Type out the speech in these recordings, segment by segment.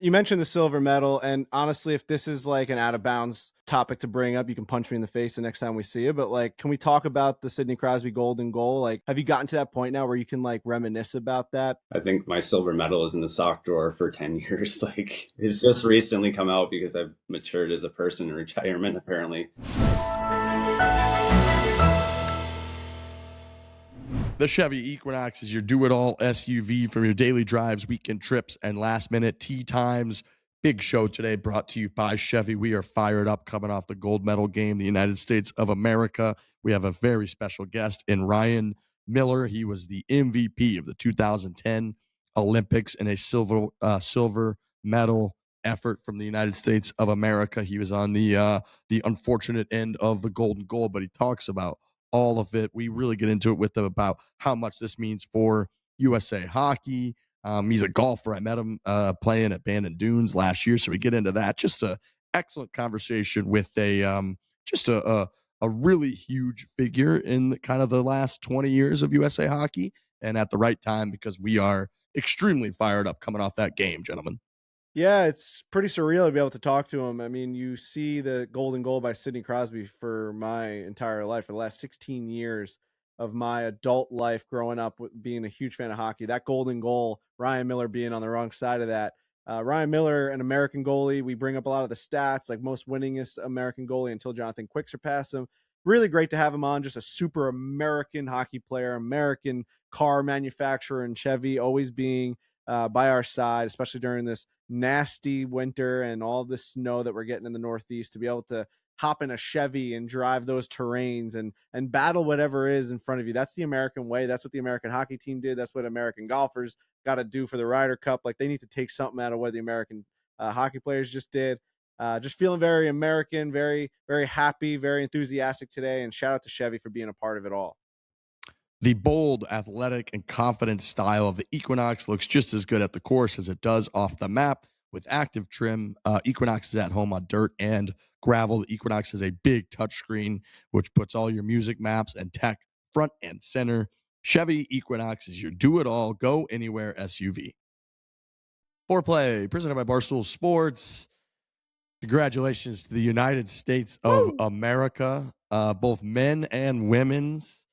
You mentioned the silver medal, and honestly, if this is like an out of bounds topic to bring up, you can punch me in the face the next time we see it. But like, can we talk about the Sidney Crosby golden goal? Like, have you gotten to that point now where you can like reminisce about that? I think my silver medal is in the sock drawer for 10 years. Like, it's just recently come out because I've matured as a person in retirement, apparently. The Chevy Equinox is your do-it-all SUV from your daily drives, weekend trips, and last-minute tee times. Big show today brought to you by Chevy. We are fired up coming off the gold medal game, the United States of America. We have a very special guest in Ryan Miller. He was the MVP of the 2010 Olympics and a silver medal effort from the United States of America. He was on the unfortunate end of the golden goal, but he talks about all of it. We really get into it with them about how much this means for USA hockey. He's a golfer. I met him playing at Bandon Dunes last year, so we get into that. Just a excellent conversation with a really huge figure in kind of the last 20 years of USA hockey, and at the right time because we are extremely fired up coming off that game, gentlemen. Yeah, it's pretty surreal to be able to talk to him. I mean, you see the golden goal by Sidney Crosby for my entire life, for the last 16 years of my adult life growing up with being a huge fan of hockey. That golden goal, Ryan Miller being on the wrong side of that. Ryan Miller, an American goalie. We bring up a lot of the stats, like most winningest American goalie until Jonathan Quick surpassed him. Really great to have him on. Just a super American hockey player, American car manufacturer, and Chevy always being by our side, especially during this nasty winter and all this snow that we're getting in the Northeast. To be able to hop in a Chevy and drive those terrains and battle whatever is in front of you. That's the American way. That's what the American hockey team did. That's what American golfers got to do for the Ryder Cup. Like, they need to take something out of what the American hockey players just did. Just feeling very American, very, very happy, very enthusiastic today. And shout out to Chevy for being a part of it all. The bold, athletic, and confident style of the Equinox looks just as good at the course as it does off the map. With active trim, Equinox is at home on dirt and gravel. The Equinox has a big touchscreen, which puts all your music, maps, and tech front and center. Chevy Equinox is your do-it-all, go-anywhere SUV. Foreplay, presented by Barstool Sports. Congratulations to the United States of America, both men and women's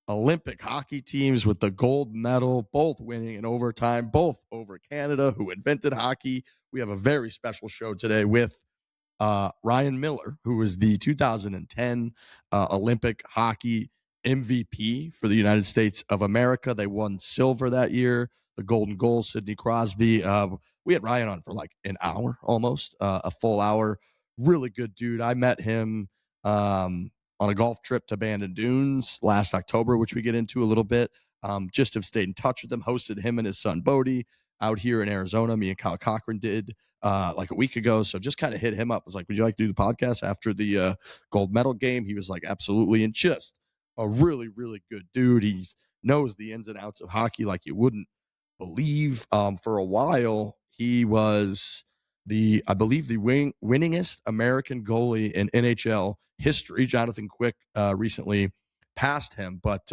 Olympic hockey teams with the gold medal, both winning in overtime, both over Canada, who invented hockey. We have a very special show today with Ryan Miller, who was the 2010 Olympic hockey MVP for the United States of America. They won silver that year. The golden goal, Sidney Crosby. We had Ryan on for like an hour almost, a full hour. Really good dude. I met him on a golf trip to Bandon Dunes last October, which we get into a little bit. Just have stayed in touch with him, hosted him and his son Bodie out here in Arizona. Me and Kyle Cochran did like a week ago. So just kind of hit him up. I was like, would you like to do the podcast after the gold medal game? He was like, absolutely. And just a really, really good dude. He knows the ins and outs of hockey like you wouldn't believe. For a while, he was I believe the winningest American goalie in NHL history. Jonathan Quick recently passed him, but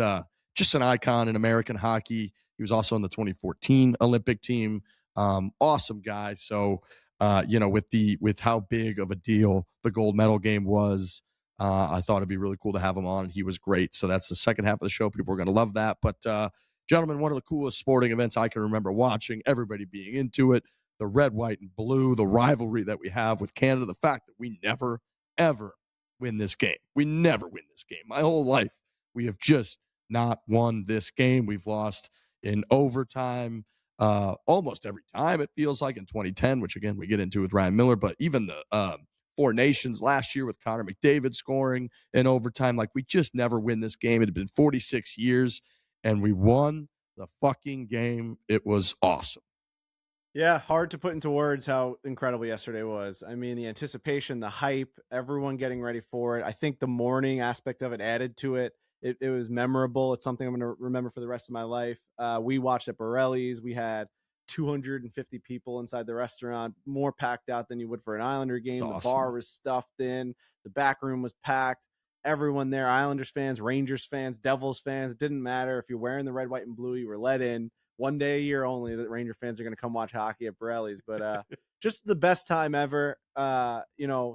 just an icon in American hockey. He was also on the 2014 Olympic team. Awesome guy. So, with how big of a deal the gold medal game was, I thought it'd be really cool to have him on. He was great. So that's the second half of the show. People are going to love that. But, gentlemen, one of the coolest sporting events I can remember watching, everybody being into it, the red, white, and blue, the rivalry that we have with Canada, the fact that we never, ever win this game. We never win this game. My whole life, we have just not won this game. We've lost in overtime almost every time, it feels like, in 2010, which, again, we get into with Ryan Miller. But even the Four Nations last year with Connor McDavid scoring in overtime, like, we just never win this game. It had been 46 years, and we won the fucking game. It was awesome. Yeah, hard to put into words how incredible yesterday was. I mean, the anticipation, the hype, everyone getting ready for it. I think the morning aspect of it added to it. It was memorable. It's something I'm going to remember for the rest of my life. We watched at Borrelli's. We had 250 people inside the restaurant, more packed out than you would for an Islander game. That's the awesome. bar was stuffed in. The back room was packed. Everyone there, Islanders fans, Rangers fans, Devils fans. It didn't matter. If you're wearing the red, white, and blue, you were let in. One day a year only that Ranger fans are going to come watch hockey at Borrelli's. But just the best time ever.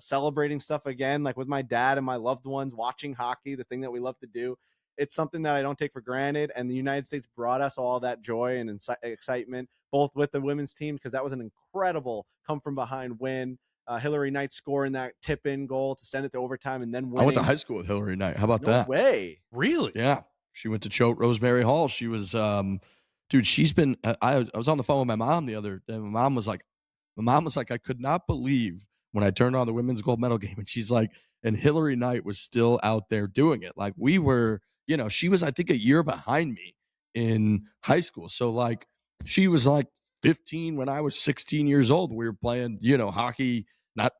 Celebrating stuff again, like with my dad and my loved ones, watching hockey, the thing that we love to do. It's something that I don't take for granted. And the United States brought us all that joy and excitement, both with the women's team, because that was an incredible come from behind win. Hillary Knight scoring that tip-in goal to send it to overtime and then winning. I went to high school with Hillary Knight. How about that? No way. Really? Yeah. She went to Choate Rosemary Hall. She was, dude, she's been, I was on the phone with my mom the other day. My mom was like, I could not believe when I turned on the women's gold medal game. And she's like, and Hillary Knight was still out there doing it. Like we were, she was, I think, a year behind me in high school. So like, she was like 15 when I was 16 years old. We were playing, hockey, not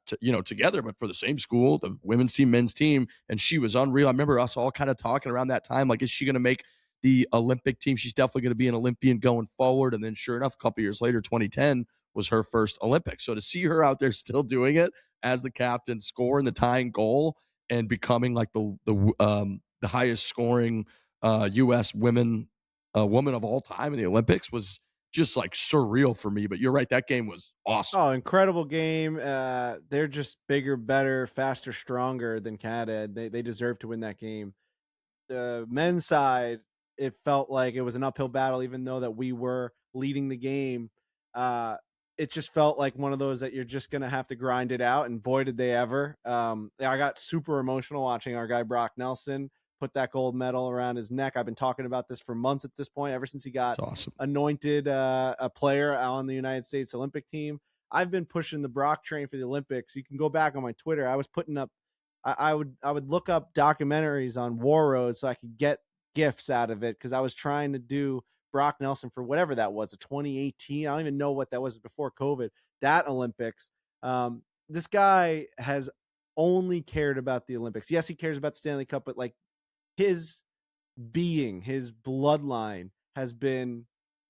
together, but for the same school, the women's team, men's team. And she was unreal. I remember us all kind of talking around that time, like, is she going to make the Olympic team? She's definitely going to be an Olympian going forward. And then sure enough, a couple years later, 2010 was her first Olympics. So to see her out there still doing it as the captain, scoring the tying goal and becoming like the highest scoring U.S. woman of all time in the Olympics was just like surreal for me. But you're right, that game was awesome. Oh, incredible game. They're just bigger, better, faster, stronger than Canada. They deserve to win that game. The men's side, it felt like it was an uphill battle, even though that we were leading the game. It just felt like one of those that you're just going to have to grind it out. And boy, did they ever. I got super emotional watching our guy Brock Nelson put that gold medal around his neck. I've been talking about this for months at this point, ever since he got anointed a player on the United States Olympic team. I've been pushing the Brock train for the Olympics. You can go back on my Twitter. I was putting up, I would look up documentaries on War Road so I could get gifts out of it, because I was trying to do Brock Nelson for whatever that was, a 2018. I don't even know what that was before COVID, that Olympics. This guy has only cared about the Olympics. Yes, he cares about the Stanley Cup, but like his being, his bloodline has been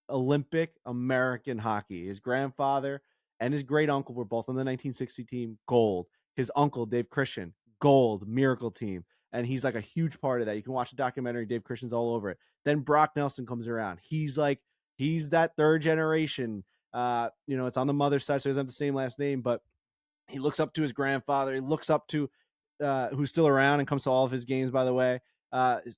Olympic American hockey. His grandfather and his great uncle were both on the 1960 team, gold. His uncle, Dave Christian, gold, Miracle team. And he's like a huge part of that. You can watch the documentary. Dave Christian's all over it. Then Brock Nelson comes around. He's that third generation. It's on the mother's side, so he doesn't have the same last name, but he looks up to his grandfather. He looks up to who's still around and comes to all of his games, by the way.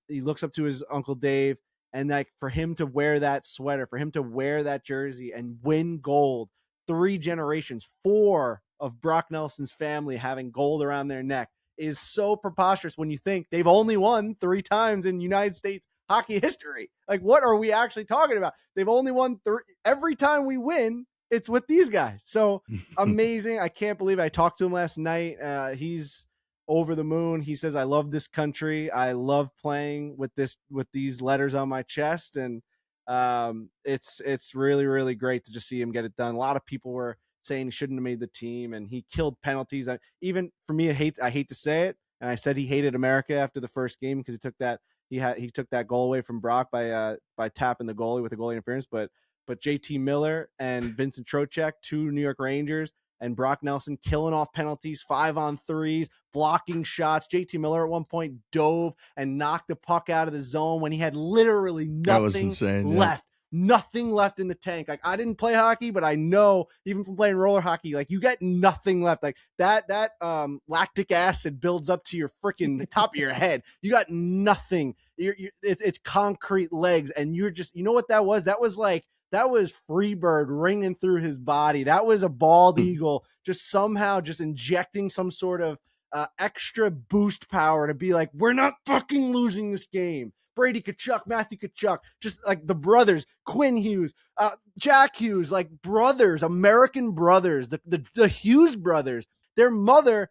He looks up to his Uncle Dave, and like for him to wear that sweater, for him to wear that jersey and win gold, 3 generations, 4 of Brock Nelson's family having gold around their neck, is so preposterous when you think they've only won 3 times in United States hockey history. Like, what are we actually talking about? They've only won 3. Every time we win, it's with these guys. So amazing. I can't believe I talked to him last night. He's over the moon. He says, I love this country. I love playing with these letters on my chest. And it's really, really great to just see him get it done. A lot of people were saying he shouldn't have made the team, and he killed penalties. Even for me, I hate to say it, and I said he hated America after the first game because he took that goal away from Brock by tapping the goalie with a goalie interference. But JT Miller and Vincent Trocheck, 2 New York Rangers, and Brock Nelson killing off penalties, 5-on-3s, blocking shots. JT Miller at one point dove and knocked the puck out of the zone when he had literally nothing left. Nothing left in the tank. Like, I didn't play hockey, but I know even from playing roller hockey, like you get nothing left. Like that lactic acid builds up to your freaking top of your head. You got nothing. It's concrete legs, and you're just, you know what that was? That was Freebird ringing through his body. That was a bald eagle just somehow just injecting some sort of extra boost power to be like, we're not fucking losing this game. Brady Tkachuk, Matthew Tkachuk, just like the brothers, Quinn Hughes, Jack Hughes, like brothers, American brothers, the Hughes brothers. Their mother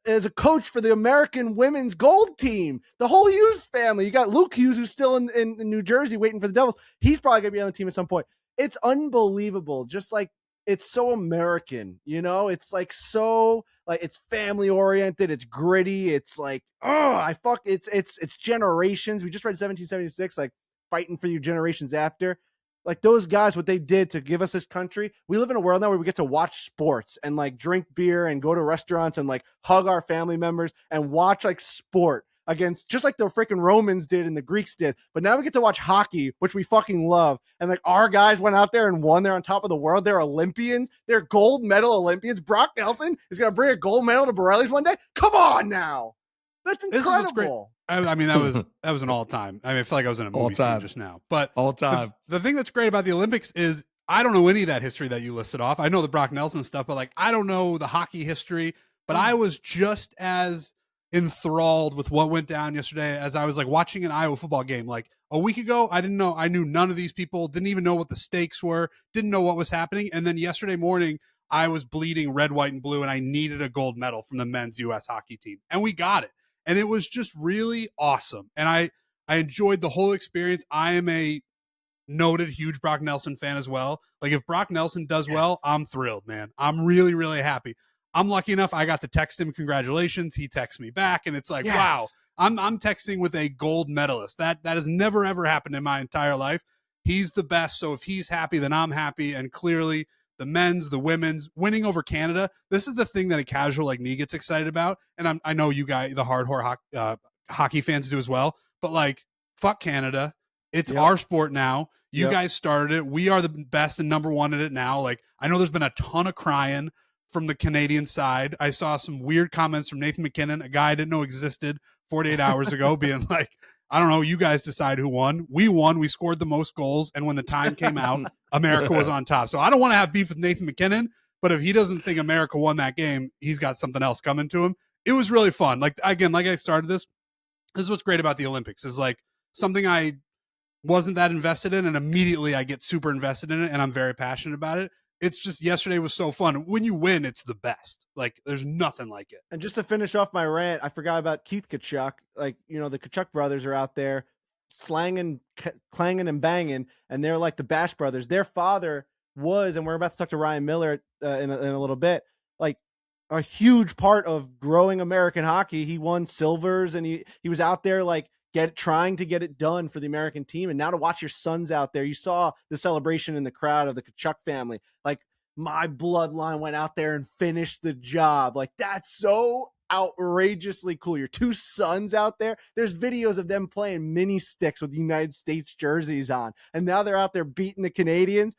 is a coach for the American women's gold team. The whole Hughes family. You got Luke Hughes, who's still in New Jersey waiting for the Devils. He's probably going to be on the team at some point. It's unbelievable. Just like, it's so American, it's like, so like, it's family oriented. It's gritty. It's like, it's generations. We just read 1776, like fighting for your generations after. Like those guys, what they did to give us this country. We live in a world now where we get to watch sports and like drink beer and go to restaurants and like hug our family members and watch like sport. against, just like the freaking Romans did and the Greeks did. But now we get to watch hockey, which we fucking love. And like our guys went out there and won. They're on top of the world. They're Olympians. They're gold medal Olympians. Brock Nelson is going to bring a gold medal to Borrelli's one day. Come on now. That's incredible. I mean, that was an all-time. I mean, I feel like I was in a movie scene just now. But all time. The thing that's great about the Olympics is I don't know any of that history that you listed off. I know the Brock Nelson stuff, but like I don't know the hockey history. But I was just as enthralled with what went down yesterday as I was like watching an Iowa football game. Like a week ago, I knew none of these people, didn't even know what the stakes were, didn't know what was happening. And then yesterday morning, I was bleeding red, white, and blue, and I needed a gold medal from the men's U.S. hockey team. And we got it. And it was just really awesome. And I enjoyed the whole experience. I am a noted huge Brock Nelson fan as well. Like if Brock Nelson does well, I'm thrilled, man. I'm really, really happy. I'm lucky enough I got to text him congratulations. He texts me back, and it's like, wow, I'm texting with a gold medalist. That has never ever happened in my entire life. He's the best. So if he's happy, then I'm happy. And clearly the men's, the women's winning over Canada. This is the thing that a casual like me gets excited about. And I know you guys, the hardcore hockey fans do as well, but like fuck Canada. It's our sport now. You guys started it. We are the best and number one at it now. Like I know there's been a ton of crying from the Canadian side. I saw some weird comments from Nathan McKinnon, a guy I didn't know existed 48 hours ago, being like, I don't know, you guys decide who won. We won. We scored the most goals. And when the time came out, America was on top. So I don't want to have beef with Nathan McKinnon, but if he doesn't think America won that game, he's got something else coming to him. It was really fun. Like, again, like I started this is what's great about the Olympics is like something I wasn't that invested in, and immediately I get super invested in it, and I'm very passionate about it. It's just yesterday was so fun. When you win, it's the best. Like there's nothing like it. And just to finish off my rant, I forgot about Keith Kachuk. Like, you know, the Kachuk brothers are out there slanging, clanging and banging, and they're like the Bash brothers. Their father was, and we're about to talk to Ryan Miller in a little bit, like a huge part of growing American hockey. He won silvers, and he was out there like trying to get it done for the American team. And now to watch your sons out there, you saw the celebration in the crowd of the Kachuk family. Like my bloodline went out there and finished the job. Like that's so outrageously cool. Your two sons out there. There's videos of them playing mini sticks with United States jerseys on. And now they're out there beating the Canadians.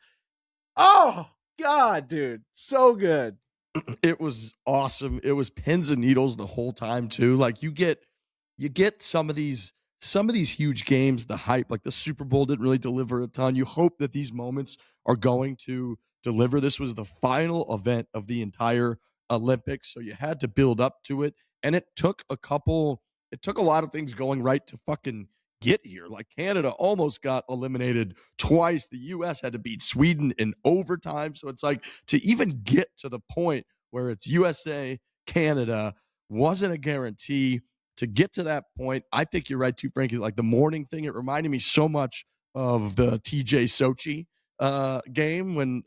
Oh God, dude. So good. It was awesome. It was pins and needles the whole time too. Like you get some of these huge games, the hype, like the Super Bowl didn't really deliver a ton. You hope that these moments are going to deliver. This was the final event of the entire Olympics, so you had to build up to it. And it took a lot of things going right to fucking get here. Like Canada almost got eliminated twice. The US had to beat Sweden in overtime. So it's like to even get to the point where it's USA, Canada wasn't a guarantee. To get to that point, I think you're right too, Frankie. Like the morning thing, it reminded me so much of the TJ Sochi game when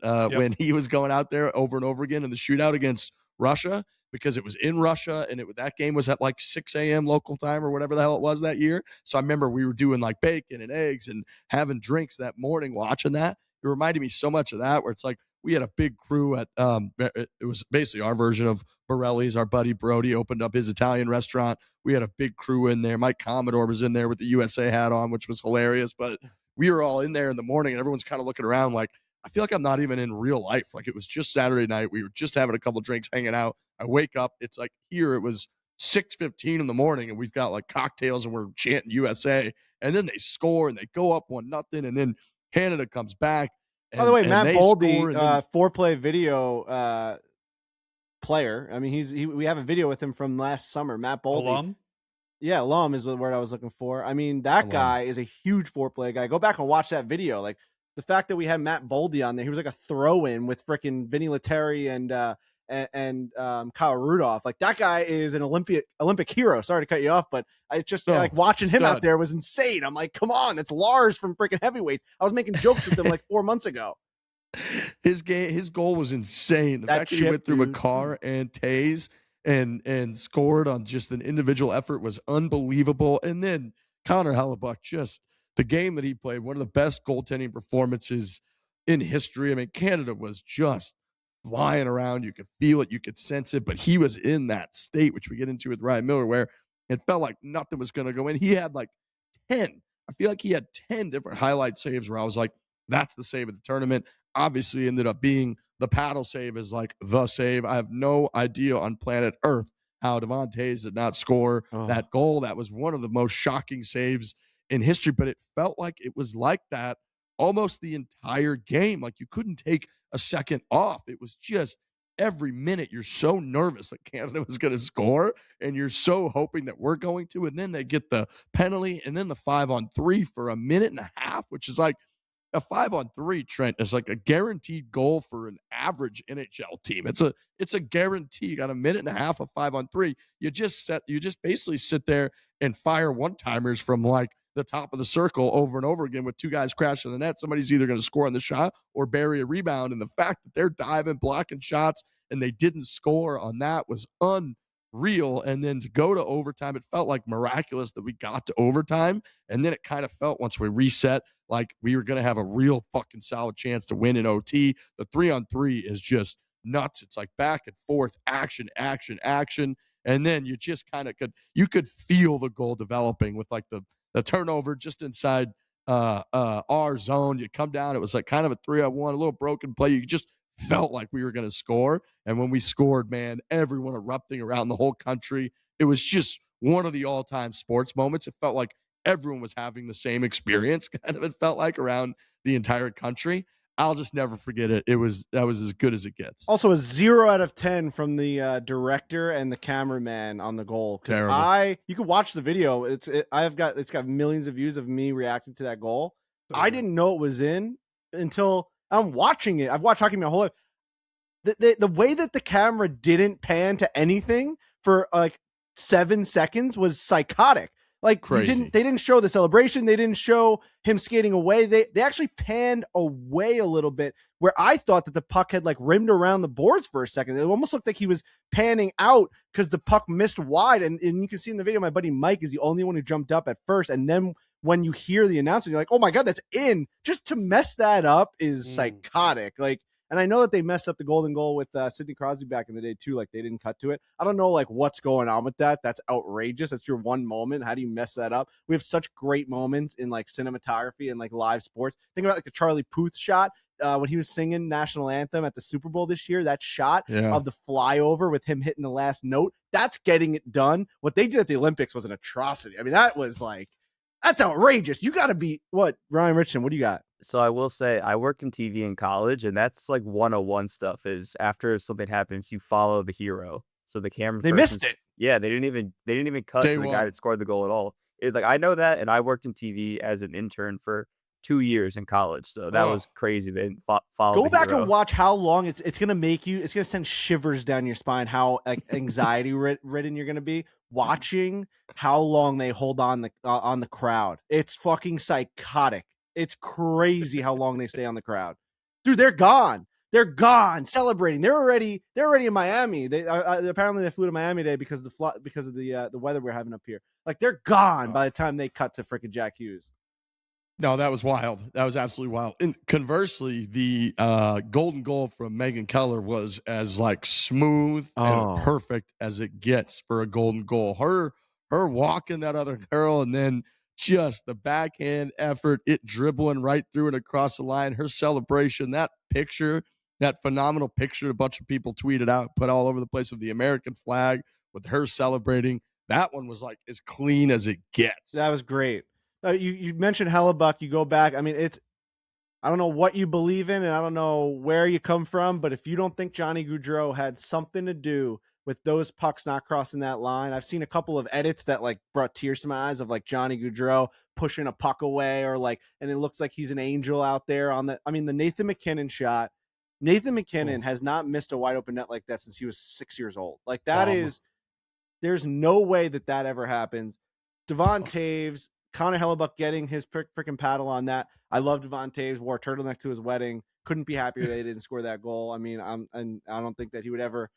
he was going out there over and over again in the shootout against Russia, because it was in Russia and that game was at like 6 a.m. local time or whatever the hell it was that year. So I remember we were doing like bacon and eggs and having drinks that morning watching that. It reminded me so much of that, where it's like we had a big crew at it was basically our version of Borrelli's. Our buddy Brody opened up his Italian restaurant. We had a big crew in there. Mike Commodore was in there with the USA hat on, which was hilarious. But we were all in there in the morning, and everyone's kind of looking around like, I feel like I'm not even in real life. Like it was just Saturday night. We were just having a couple drinks, hanging out. I wake up. It's like here it was 6:15 in the morning, and we've got like cocktails, and we're chanting USA. And then they score, and they go up 1-0, and then Canada comes back. By the way, Matt Boldy, 4Play video player. I mean, we have a video with him from last summer. Matt Boldy. Alum? Yeah, alum is the word I was looking for. I mean, that guy is a huge 4Play guy. Go back and watch that video. Like the fact that we had Matt Boldy on there, he was like a throw-in with freaking Vinny Lettieri and Kyle Rudolph. Like that guy is an Olympic hero. Sorry to cut you off, but I just like watching him out there was insane. I'm like, come on, it's Lars from freaking Heavyweights. I was making jokes with him like 4 months ago. His goal was insane. The fact that he went through McCarr and Taze and scored on just an individual effort was unbelievable. And then Connor Hellebuyck, just the game that he played, one of the best goaltending performances in history. I mean, Canada was just flying around. You could feel it, you could sense it, but he was in that state, which we get into with Ryan Miller, where It felt like nothing was going to go in. He had like 10. I feel like he had 10 different highlight saves where I was like, that's the save of the tournament. Obviously ended up being the paddle save is like the save. I have no idea on planet Earth how Devon Toews did not score that goal. That was one of the most shocking saves in history, but it felt like it was like that almost the entire game. Like you couldn't take a second off. It was just every minute you're so nervous that Canada was going to score and you're so hoping that we're going to, and then they get the penalty and then the 5-on-3 for a minute and a half, which is like a 5-on-3, Trent, is like a guaranteed goal for an average NHL team. It's a guarantee. You got a minute and a half of 5-on-3. You just basically sit there and fire one-timers from like the top of the circle over and over again with two guys crashing the net. Somebody's either going to score on the shot or bury a rebound. And the fact that they're diving, blocking shots, and they didn't score on that was unreal. And then to go to overtime, it felt like miraculous that we got to overtime. And then it kind of felt once we reset like we were going to have a real fucking solid chance to win in OT. The 3-on-3 is just nuts. It's like back and forth, action. And then you just kind of could feel the goal developing with like the turnover just inside our zone. You come down, it was like kind of a 3-on-1, a little broken play. You just felt like we were going to score. And when we scored, man, everyone erupting around the whole country. It was just one of the all-time sports moments. It felt like everyone was having the same experience, kind of, it felt like, around the entire country. I'll just never forget it. That was as good as it gets. Also, a 0 out of 10 from the director and the cameraman on the goal. Terrible. You can watch the video. It's got millions of views of me reacting to that goal. I didn't know it was in until I'm watching it. I've watched hockey my whole life. The way that the camera didn't pan to anything for like 7 seconds was psychotic. Like they didn't show the celebration. They didn't show him skating away. They actually panned away a little bit where I thought that the puck had like rimmed around the boards for a second. It almost looked like he was panning out because the puck missed wide. And you can see in the video, my buddy Mike is the only one who jumped up at first. And then when you hear the announcement, you're like, oh my God, that's in. Just to mess that up is psychotic. Like, and I know that they messed up the golden goal with Sidney Crosby back in the day too. Like they didn't cut to it. I don't know like what's going on with that. That's outrageous. That's your one moment. How do you mess that up? We have such great moments in like cinematography and like live sports. Think about like the Charlie Puth shot when he was singing national anthem at the Super Bowl this year. That shot of the flyover with him hitting the last note. That's getting it done. What they did at the Olympics was an atrocity. I mean, that was like, that's outrageous. You got to be what, Ryan Richardson? What do you got? So I will say I worked in TV in college, and that's like 101 stuff is after something happens, you follow the hero. So the camera They missed it. Yeah, they didn't even cut to the guy that scored the goal at all. It's like I know that, and I worked in TV as an intern for 2 years in college. So that was crazy. They didn't follow. Go back and watch how long it's going to make you. It's going to send shivers down your spine. How like anxiety ridden you're going to be watching how long they hold on the crowd. It's fucking psychotic. It's crazy how long they stay on the crowd. Dude, they're gone. They're gone celebrating. They're already in Miami. They apparently they flew to Miami today because of the weather we're having up here. Like they're gone by the time they cut to freaking Jack Hughes. No, that was wild. That was absolutely wild. And conversely, the golden goal from Megan Keller was as like smooth and perfect as it gets for a golden goal. Her walking that other girl and then just the backhand effort, it dribbling right through and across the line, her celebration, that picture, that phenomenal picture a bunch of people tweeted out, put all over the place of the American flag with her celebrating. That one was like as clean as it gets. That was great. You mentioned Hellebuyck. You go back. I mean, I don't know what you believe in, and I don't know where you come from, but if you don't think Johnny Gaudreau had something to do with those pucks not crossing that line, I've seen a couple of edits that like brought tears to my eyes of like Johnny Gaudreau pushing a puck away or like, and it looks like he's an angel out there on the Nathan MacKinnon shot. Nathan MacKinnon has not missed a wide open net like that since he was 6 years old. Like that there's no way that ever happens. Devon Toews, Connor Hellebuyck getting his freaking paddle on that. I love Devon Toews, wore a turtleneck to his wedding. Couldn't be happier they didn't score that goal. I mean, and I don't think that he would ever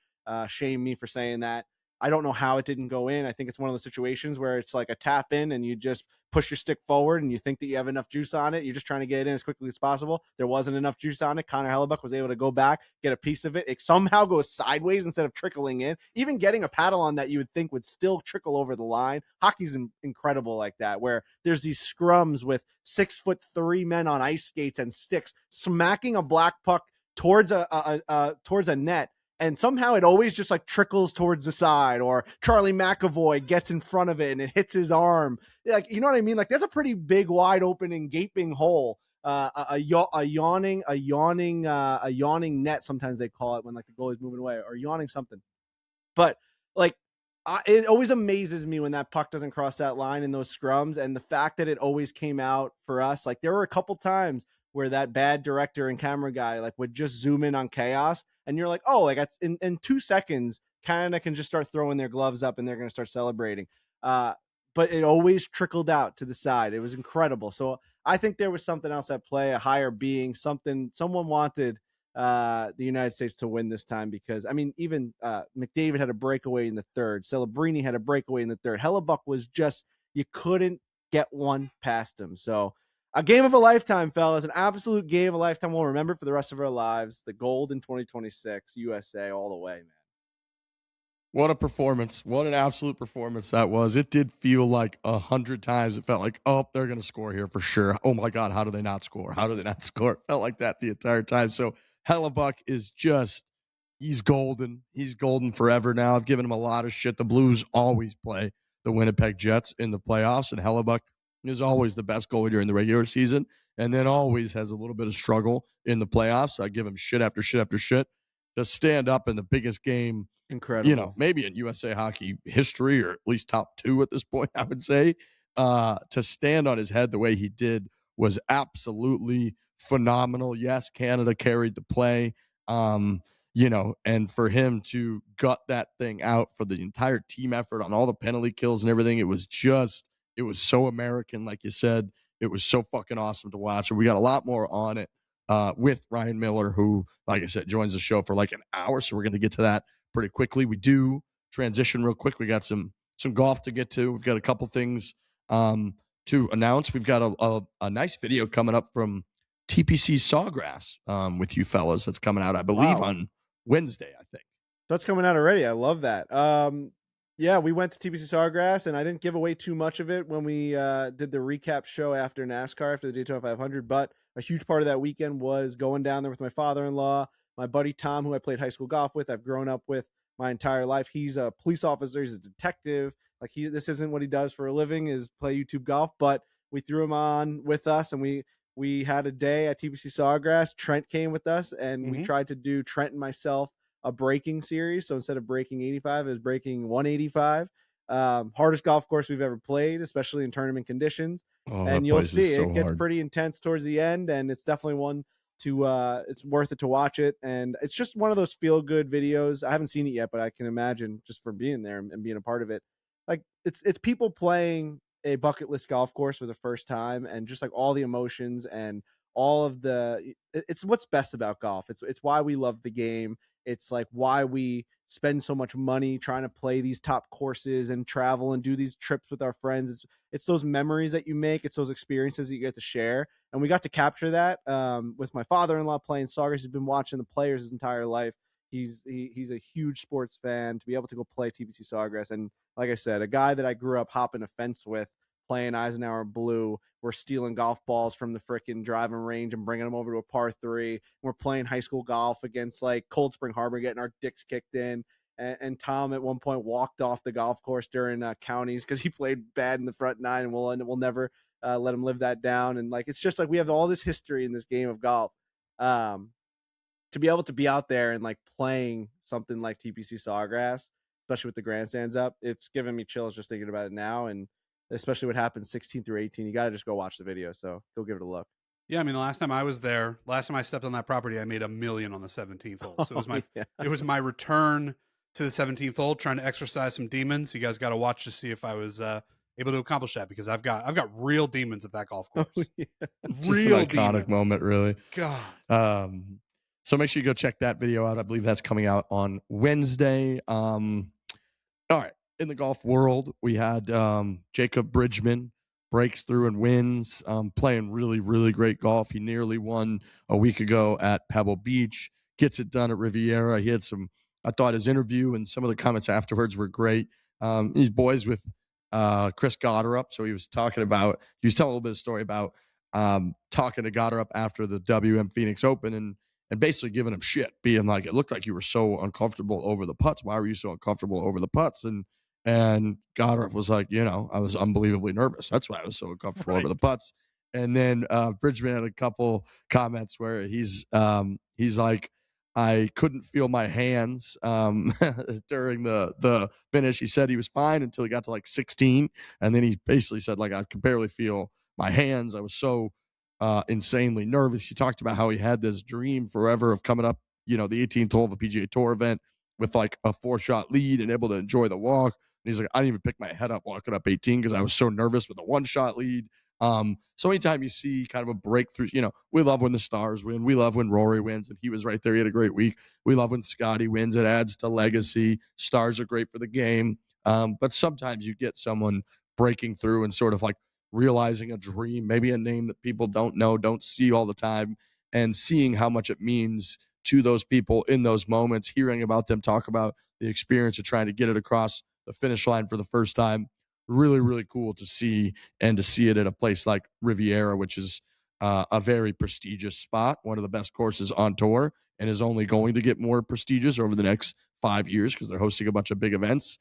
shame me for saying that. I don't know how it didn't go in. I think it's one of those situations where it's like a tap in and you just push your stick forward and you think that you have enough juice on it. You're just trying to get it in as quickly as possible. There wasn't enough juice on it. Connor Hellebuyck was able to go back, get a piece of it. It somehow goes sideways instead of trickling in. Even getting a paddle on that you would think would still trickle over the line. Hockey's incredible like that, where there's these scrums with 6'3" men on ice skates and sticks smacking a black puck towards a net. And somehow it always just like trickles towards the side, or Charlie McAvoy gets in front of it and it hits his arm. Like, you know what I mean? Like, that's a pretty big, wide open and gaping hole. A yawning net. Sometimes they call it when like the goalie's moving away, or yawning something. But like, it always amazes me when that puck doesn't cross that line in those scrums, and the fact that it always came out for us. Like, there were a couple times where that bad director and camera guy like would just zoom in on chaos, and you're like, oh, like that's in 2 seconds, Canada can just start throwing their gloves up and they're going to start celebrating. But it always trickled out to the side. It was incredible. So I think there was something else at play, a higher being, someone wanted the United States to win this time, because I mean, even McDavid had a breakaway in the third. Celebrini had a breakaway in the third. Hellebuyck was just, you couldn't get one past him. So a game of a lifetime, fellas, an absolute game of a lifetime. We'll remember for the rest of our lives. The gold in 2026, USA all the way, man. What a performance. What an absolute performance that was. It did feel like 100 times. It felt like, oh, they're going to score here for sure. Oh, my God, how do they not score? How do they not score? It felt like that the entire time. So Hellebuyck is just, he's golden. He's golden forever now. I've given him a lot of shit. The Blues always play the Winnipeg Jets in the playoffs, and Hellebuyck is always the best goalie during the regular season, and then always has a little bit of struggle in the playoffs. So I give him shit after shit after shit. To stand up in the biggest game, incredible, maybe in USA hockey history, or at least top 2 at this point, I would say, to stand on his head the way he did was absolutely phenomenal. Yes, Canada carried the play, and for him to gut that thing out for the entire team effort on all the penalty kills and everything, it was so American, like you said. It was so fucking awesome to watch. And we got a lot more on it with Ryan Miller, who, like I said, joins the show for like an hour. So we're going to get to that pretty quickly. We do transition real quick. We got some golf to get to. We've got a couple things to announce. We've got a nice video coming up from TPC Sawgrass with you fellas. That's coming out, I believe, on Wednesday, I think. That's coming out already. I love that. Yeah, we went to TPC Sawgrass, and I didn't give away too much of it when we did the recap show after NASCAR, after the Daytona 500, but a huge part of that weekend was going down there with my father-in-law, my buddy Tom, who I played high school golf with. I've grown up with my entire life. He's a police officer. He's a detective. Like, this isn't what he does for a living, is play YouTube golf, but we threw him on with us, and we had a day at TPC Sawgrass. Trent came with us, and we tried to do, Trent and myself, a breaking series. So instead of breaking 85, it was breaking 185. Hardest golf course we've ever played, especially in tournament conditions. And you'll see it gets pretty intense towards the end, and it's definitely one to it's worth it to watch it. And it's just one of those feel good videos. I haven't seen it yet, but I can imagine, just from being there and being a part of it, like it's people playing a bucket list golf course for the first time, and just like all the emotions and all of it's what's best about golf. It's why we love the game. It's like why we spend so much money trying to play these top courses and travel and do these trips with our friends. It's those memories that you make. It's those experiences that you get to share. And we got to capture that with my father-in-law playing Sawgrass. He's been watching the players his entire life. He's a huge sports fan. To be able to go play TPC Sawgrass, and like I said, a guy that I grew up hopping a fence with, playing Eisenhower Blue. We're stealing golf balls from the frickin' driving range and bringing them over to a par 3. We're playing high school golf against like Cold Spring Harbor, getting our dicks kicked in. And Tom at one point walked off the golf course during counties because he played bad in the front 9, and we'll never let him live that down. And like, it's just like we have all this history in this game of golf. To be able to be out there and like playing something like TPC Sawgrass, especially with the grandstands up, it's giving me chills just thinking about it now. And especially what happens 16 through 18, you got to just go watch the video. So go give it a look. Yeah, I mean, the last time I was there, last time I stepped on that property, I made $1 million on the 17th hole. So it was my return to the 17th hole, trying to exercise some demons. You guys got to watch to see if I was able to accomplish that, because I've got real demons at that golf course. Real an iconic demons. Moment, really. God. So make sure you go check that video out. I believe that's coming out on Wednesday. All right. In the golf world, we had Jacob Bridgeman breaks through and wins, playing really, really great golf. He nearly won a week ago at Pebble Beach, gets it done at Riviera. He had I thought his interview and some of the comments afterwards were great. He's boys with Chris Gotterup. So he was telling a little bit of story about talking to Gotterup after the WM Phoenix Open and basically giving him shit, being like, it looked like you were so uncomfortable over the putts. Why were you so uncomfortable over the putts? And Goddard was like, I was unbelievably nervous. That's why I was so uncomfortable over the putts. And then Bridgman had a couple comments where he's like, I couldn't feel my hands during the finish. He said he was fine until he got to like 16. And then he basically said, like, I could barely feel my hands. I was so insanely nervous. He talked about how he had this dream forever of coming up, the 18th hole of a PGA Tour event with like a 4-shot lead and able to enjoy the walk. And he's like, I didn't even pick my head up walking up 18 because I was so nervous with a 1-shot lead. So anytime you see kind of a breakthrough, we love when the stars win. We love when Rory wins, and he was right there. He had a great week. We love when Scotty wins. It adds to legacy. Stars are great for the game. But sometimes you get someone breaking through and sort of like realizing a dream, maybe a name that people don't know, don't see all the time, and seeing how much it means to those people in those moments, hearing about them talk about the experience of trying to get it across the finish line for the first time. Really, really cool to see, and to see it at a place like Riviera, which is a very prestigious spot, one of the best courses on tour, and is only going to get more prestigious over the next 5 years because they're hosting a bunch of big events.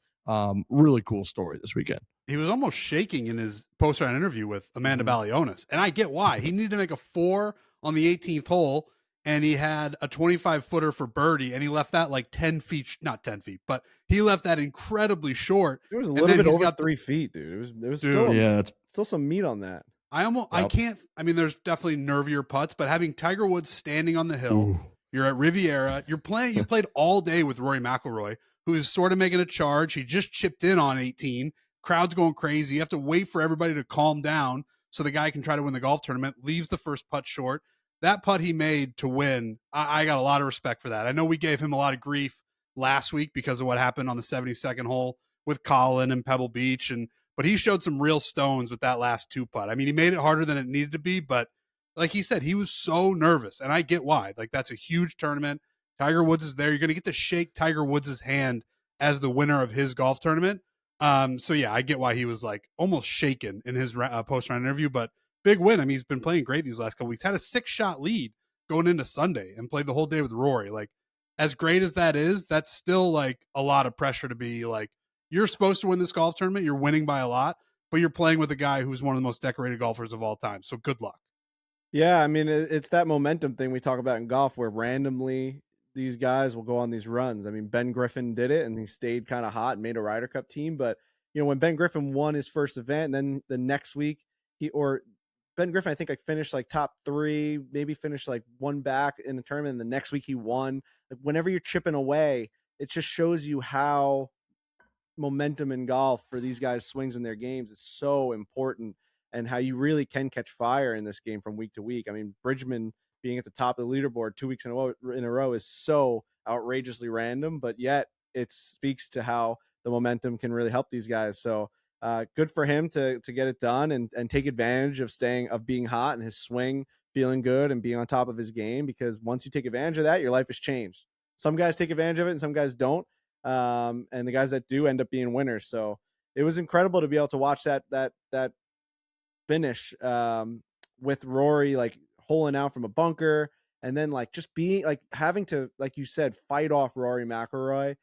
Really cool story this weekend. He was almost shaking in his post-round interview with Amanda Balionis, and I get why. He needed to make a 4 on the 18th hole, and he had a 25-footer for birdie, and he left that like 10 feet, not 10 feet, but he left that incredibly short. It was a little bit over 3 feet, dude. It was still some meat on that. There's definitely nervier putts, but having Tiger Woods standing on the hill, you're at Riviera, you played all day with Rory McIlroy, who is sort of making a charge. He just chipped in on 18. Crowd's going crazy. You have to wait for everybody to calm down so the guy can try to win the golf tournament. Leaves the first putt short. That putt he made to win, I got a lot of respect for that. I know we gave him a lot of grief last week because of what happened on the 72nd hole with Colin and Pebble Beach, but he showed some real stones with that last 2 putt. I mean, he made it harder than it needed to be, but like he said, he was so nervous, and I get why. Like, that's a huge tournament. Tiger Woods is there. You're going to get to shake Tiger Woods' hand as the winner of his golf tournament. So yeah, I get why he was like almost shaken in his post-round interview, but big win. I mean, he's been playing great these last couple weeks. Had a 6-shot lead going into Sunday and played the whole day with Rory. Like, as great as that is, that's still like a lot of pressure to be like, you're supposed to win this golf tournament. You're winning by a lot, but you're playing with a guy who's one of the most decorated golfers of all time. So good luck. Yeah, I mean, it's that momentum thing we talk about in golf where randomly these guys will go on these runs. I mean, Ben Griffin did it, and he stayed kind of hot and made a Ryder Cup team. But, when Ben Griffin won his first event, and then the next week, Ben Griffin, I think, like finished like top 3, maybe finished like 1 back in the tournament, and the next week he won. Like, whenever you're chipping away, it just shows you how momentum in golf for these guys' swings in their games is so important, and how you really can catch fire in this game from week to week. I mean, Bridgeman being at the top of the leaderboard 2 weeks in a row is so outrageously random, but yet it speaks to how the momentum can really help these guys. So good for him to get it done and take advantage of being hot and his swing feeling good and being on top of his game, because once you take advantage of that, your life has changed. Some guys take advantage of it and some guys don't. And the guys that do end up being winners. So it was incredible to be able to watch that finish with Rory like holing out from a bunker, and then like just being like having to, like you said, fight off Rory McIlroy.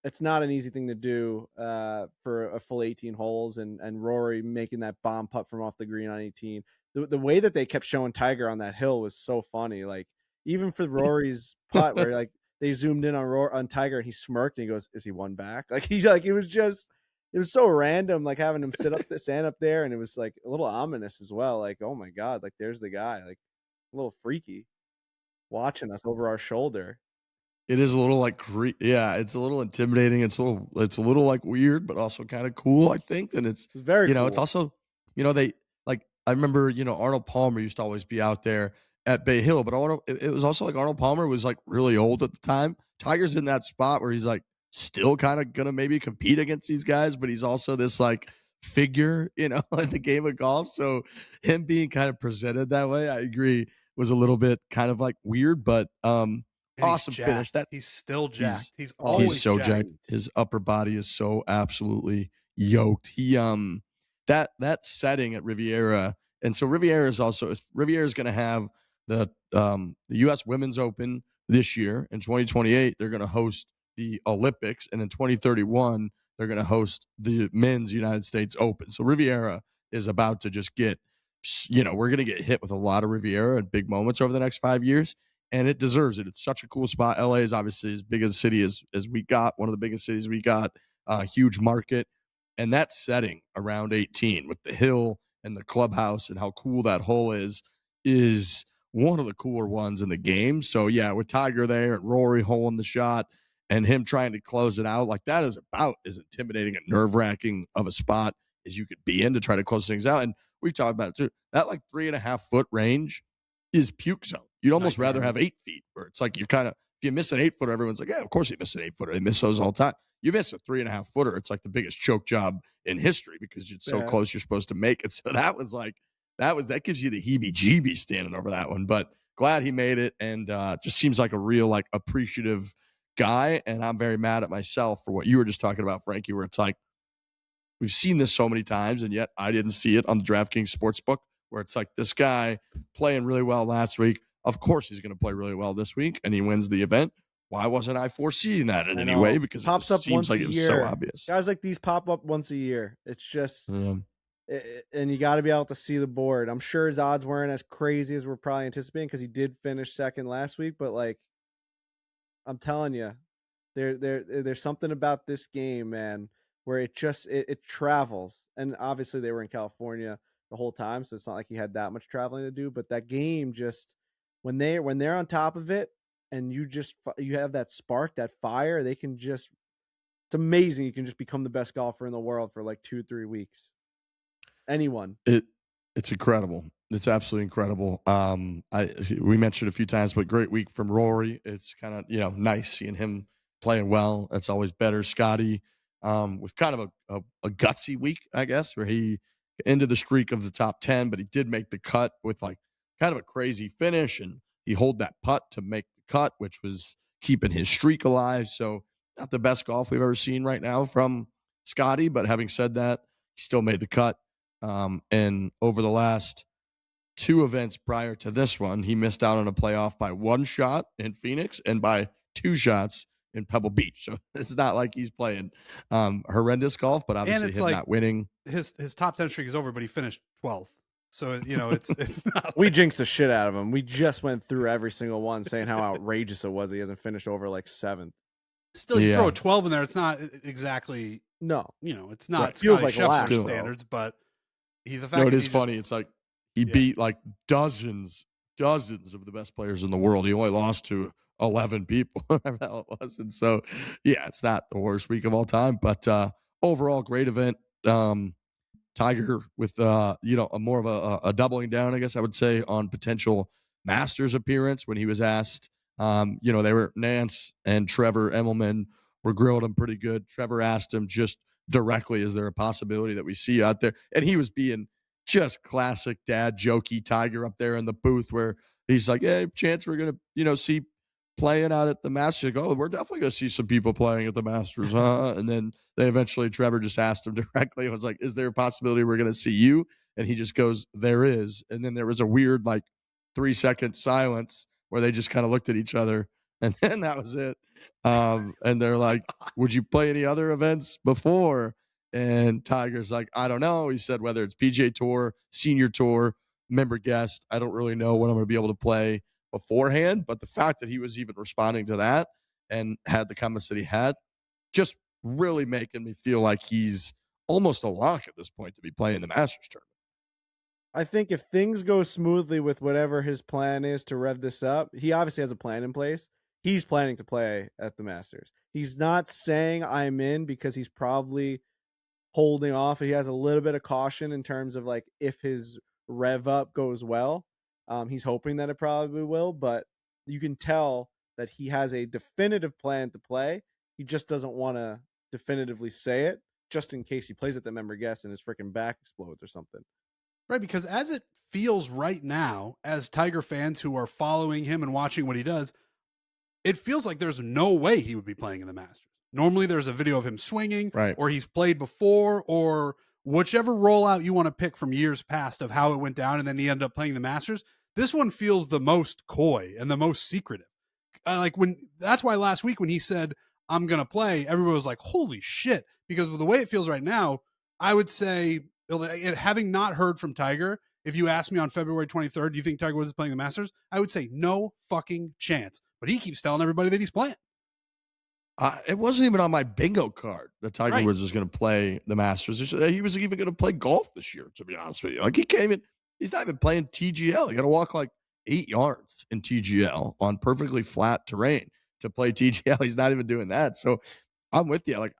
It's not an easy thing to do for a full 18 holes, and Rory making that bomb putt from off the green on 18. The way that they kept showing Tiger on that hill was so funny. Like, even for Rory's putt where like they zoomed in on Tiger and he smirked and he goes, "Is he one back?" Like, it was so random, like having him stand up there, and it was like a little ominous as well. Like, oh my God, like there's the guy, like a little freaky watching us over our shoulder. It is a little like, it's a little intimidating. It's a little like weird, but also kind of cool, I think. And it's very, cool. It's also, they like, I remember, Arnold Palmer used to always be out there at Bay Hill, but it was also like Arnold Palmer was like really old at the time. Tiger's in that spot where he's like still kind of going to maybe compete against these guys, but he's also this like figure, in the game of golf. So him being kind of presented that way, I agree, was a little bit kind of like weird, but awesome finish. That he's still jacked. He's so jacked. jacked. His upper body is so absolutely yoked. He that setting at Riviera, and so Riviera is going to have the U.S. Women's Open this year. In 2028, they're going to host the Olympics, and in 2031, they're going to host the Men's United States Open. So Riviera is about to just get, we're going to get hit with a lot of Riviera and big moments over the next 5 years, and it deserves it. It's such a cool spot. LA is obviously as big a city as we got, one of the biggest cities we got, huge market. And that setting around 18 with the hill and the clubhouse and how cool that hole is one of the cooler ones in the game. So, yeah, with Tiger there and Rory holing the shot and him trying to close it out, like that is about as intimidating and nerve-wracking of a spot as you could be in to try to close things out. And we've talked about it too. That like 3.5 foot range is puke zone. You'd almost rather have 8 feet, where it's like you kind of, if you miss an 8 footer, everyone's like, yeah, of course you miss an 8 footer. They miss those all the time. You miss a 3.5 footer, it's like the biggest choke job in history because it's so close you're supposed to make it. So that was like, that gives you the heebie-jeebies standing over that one. But glad he made it, and just seems like a real like appreciative guy. And I'm very mad at myself for what you were just talking about, Frankie, where it's like we've seen this so many times, and yet I didn't see it on the DraftKings Sportsbook, where it's like this guy playing really well last week. Of course he's going to play really well this week, and he wins the event. Why wasn't I foreseeing that in any way? Because pops it up seems like it was so obvious. Guys like these pop up once a year. It's just, and you got to be able to see the board. I'm sure his odds weren't as crazy as we're probably anticipating because he did finish second last week. But like, I'm telling you, there's something about this game, man, where it travels. And obviously they were in California the whole time, so it's not like he had that much traveling to do. But that game just when they're on top of it. And you have that spark, that fire, they can just, it's amazing. You can just become the best golfer in the world for like 2-3 weeks. Anyone. It's incredible. It's absolutely incredible. We mentioned a few times, but great week from Rory. It's kind of, nice seeing him playing well. That's always better. Scotty, with kind of a gutsy week, I guess, where he ended the streak of the top 10, but he did make the cut with like kind of a crazy finish, and he holed that putt to make the cut, which was keeping his streak alive. So not the best golf we've ever seen right now from Scotty, but having said that, he still made the cut. And over the last 2 events prior to this one, he missed out on a playoff by 1 shot in Phoenix and by 2 shots in Pebble Beach. So it's not like he's playing horrendous golf, but obviously him not winning. His top 10 streak is over, but he finished 12th. So, it's not. We jinxed the shit out of him. We just went through every single one saying how outrageous it was. He hasn't finished over like 7th. Still, you throw a 12 in there. It's not exactly. No. It's not. It feels like Scheffler standards, but the fact it is funny. It's like he beat like dozens of the best players in the world. He only lost to 11 people. Whatever the hell it was. And so, it's not the worst week of all time, but overall, great event. Tiger with more of a doubling down, I guess I would say, on potential Masters appearance when he was asked. They were Nance and Trevor Emmelman were grilled him pretty good. Trevor asked him just directly, is there a possibility that we see you out there? And he was being just classic dad jokey Tiger up there in the booth where he's like, hey, chance we're gonna see playing out at the Masters. Like, oh, we're definitely going to see some people playing at the Masters, huh? And then Trevor just asked him directly. I was like, is there a possibility we're going to see you? And he just goes, there is. And then there was a weird, 3-second silence where they just kind of looked at each other. And then that was it. And they're like, would you play any other events before? And Tiger's like, I don't know. He said, whether it's PGA Tour, Senior Tour, member guest, I don't really know when I'm going to be able to play beforehand. But the fact that he was even responding to that and had the comments that he had, just really making me feel like he's almost a lock at this point to be playing the Masters tournament. I think if things go smoothly with whatever his plan is to rev this up, he obviously has a plan in place. He's planning to play at the Masters. He's not saying I'm in because he's probably holding off. He has a little bit of caution in terms of if his rev up goes well. He's hoping that it probably will, but you can tell that he has a definitive plan to play. He just doesn't want to definitively say it, just in case he plays at the member guest and his freaking back explodes or something. Right, because as it feels right now, as Tiger fans who are following him and watching what he does, it feels like there's no way he would be playing in the Masters. Normally there's a video of him swinging, right, or he's played before, or whichever rollout you want to pick from years past of how it went down, and then he ended up playing the Masters. This one feels the most coy and the most secretive. That's why last week when he said, I'm going to play, everybody was like, holy shit. Because with the way it feels right now, I would say, having not heard from Tiger, if you asked me on February 23rd, do you think Tiger Woods is playing the Masters? I would say no fucking chance. But he keeps telling everybody that he's playing. It wasn't even on my bingo card that Tiger Woods was going to play the Masters. He was even going to play golf this year, to be honest with you. Like, he came in, he's not even playing TGL. You got to walk like 8 yards in TGL on perfectly flat terrain to play TGL. He's not even doing that. So I'm with you. Like,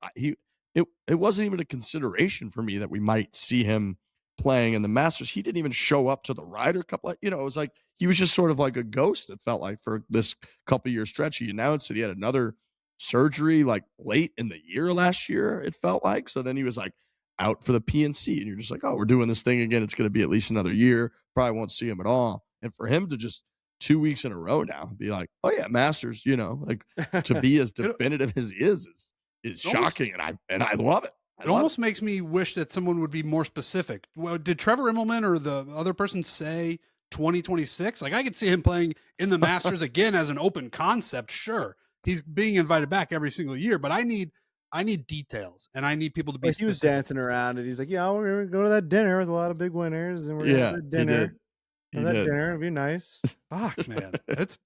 it wasn't even a consideration for me that we might see him playing in the Masters. He didn't even show up to the Ryder Cup. It was like he was just sort of like a ghost, it felt like, for this couple year stretch. He announced that he had another surgery like late in the year last year, it felt like. So then he was like out for the PNC, and you're just like, oh, we're doing this thing again. It's going to be at least another year. Probably won't see him at all. And for him to just 2 weeks in a row now be like, oh yeah, Masters, like to be as definitive as he is shocking, and I love it. It almost makes me wish that someone would be more specific. Well, did Trevor Immelman or the other person say 2026? Like, I could see him playing in the Masters again as an open concept. Sure, he's being invited back every single year, but I need details, and I need people to be specific. He was dancing around it. He's like, yeah, we're going to go to that dinner with a lot of big winners, and we're going to have dinner. Dinner would be nice. Fuck, man.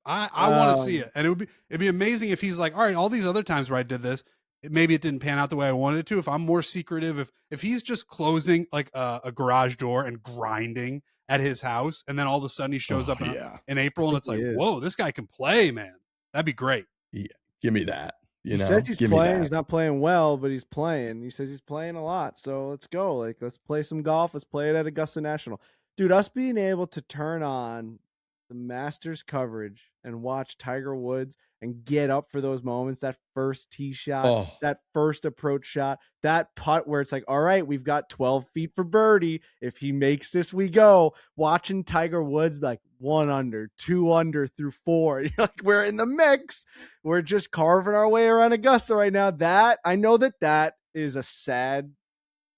I want to see it. And it'd be amazing if he's like, all right, all these other times where I did this, maybe it didn't pan out the way I wanted it to. If I'm more secretive, if he's just closing like a garage door and grinding at his house, and then all of a sudden he shows up in April, and it's like, whoa, this guy can play, man. That'd be great. Yeah, give me that. He says he's playing. He's not playing well, but he's playing. He says he's playing a lot. So let's go. Like, let's play some golf. Let's play it at Augusta National. Dude, us being able to turn on the Masters coverage and watch Tiger Woods and get up for those moments, that first tee shot, that first approach shot, that putt where it's like, all right, we've got 12 feet for birdie. If he makes this, we go. Watching Tiger Woods like 1 under, 2 under through 4. You're like, we're in the mix. We're just carving our way around Augusta right now. I know that is a sad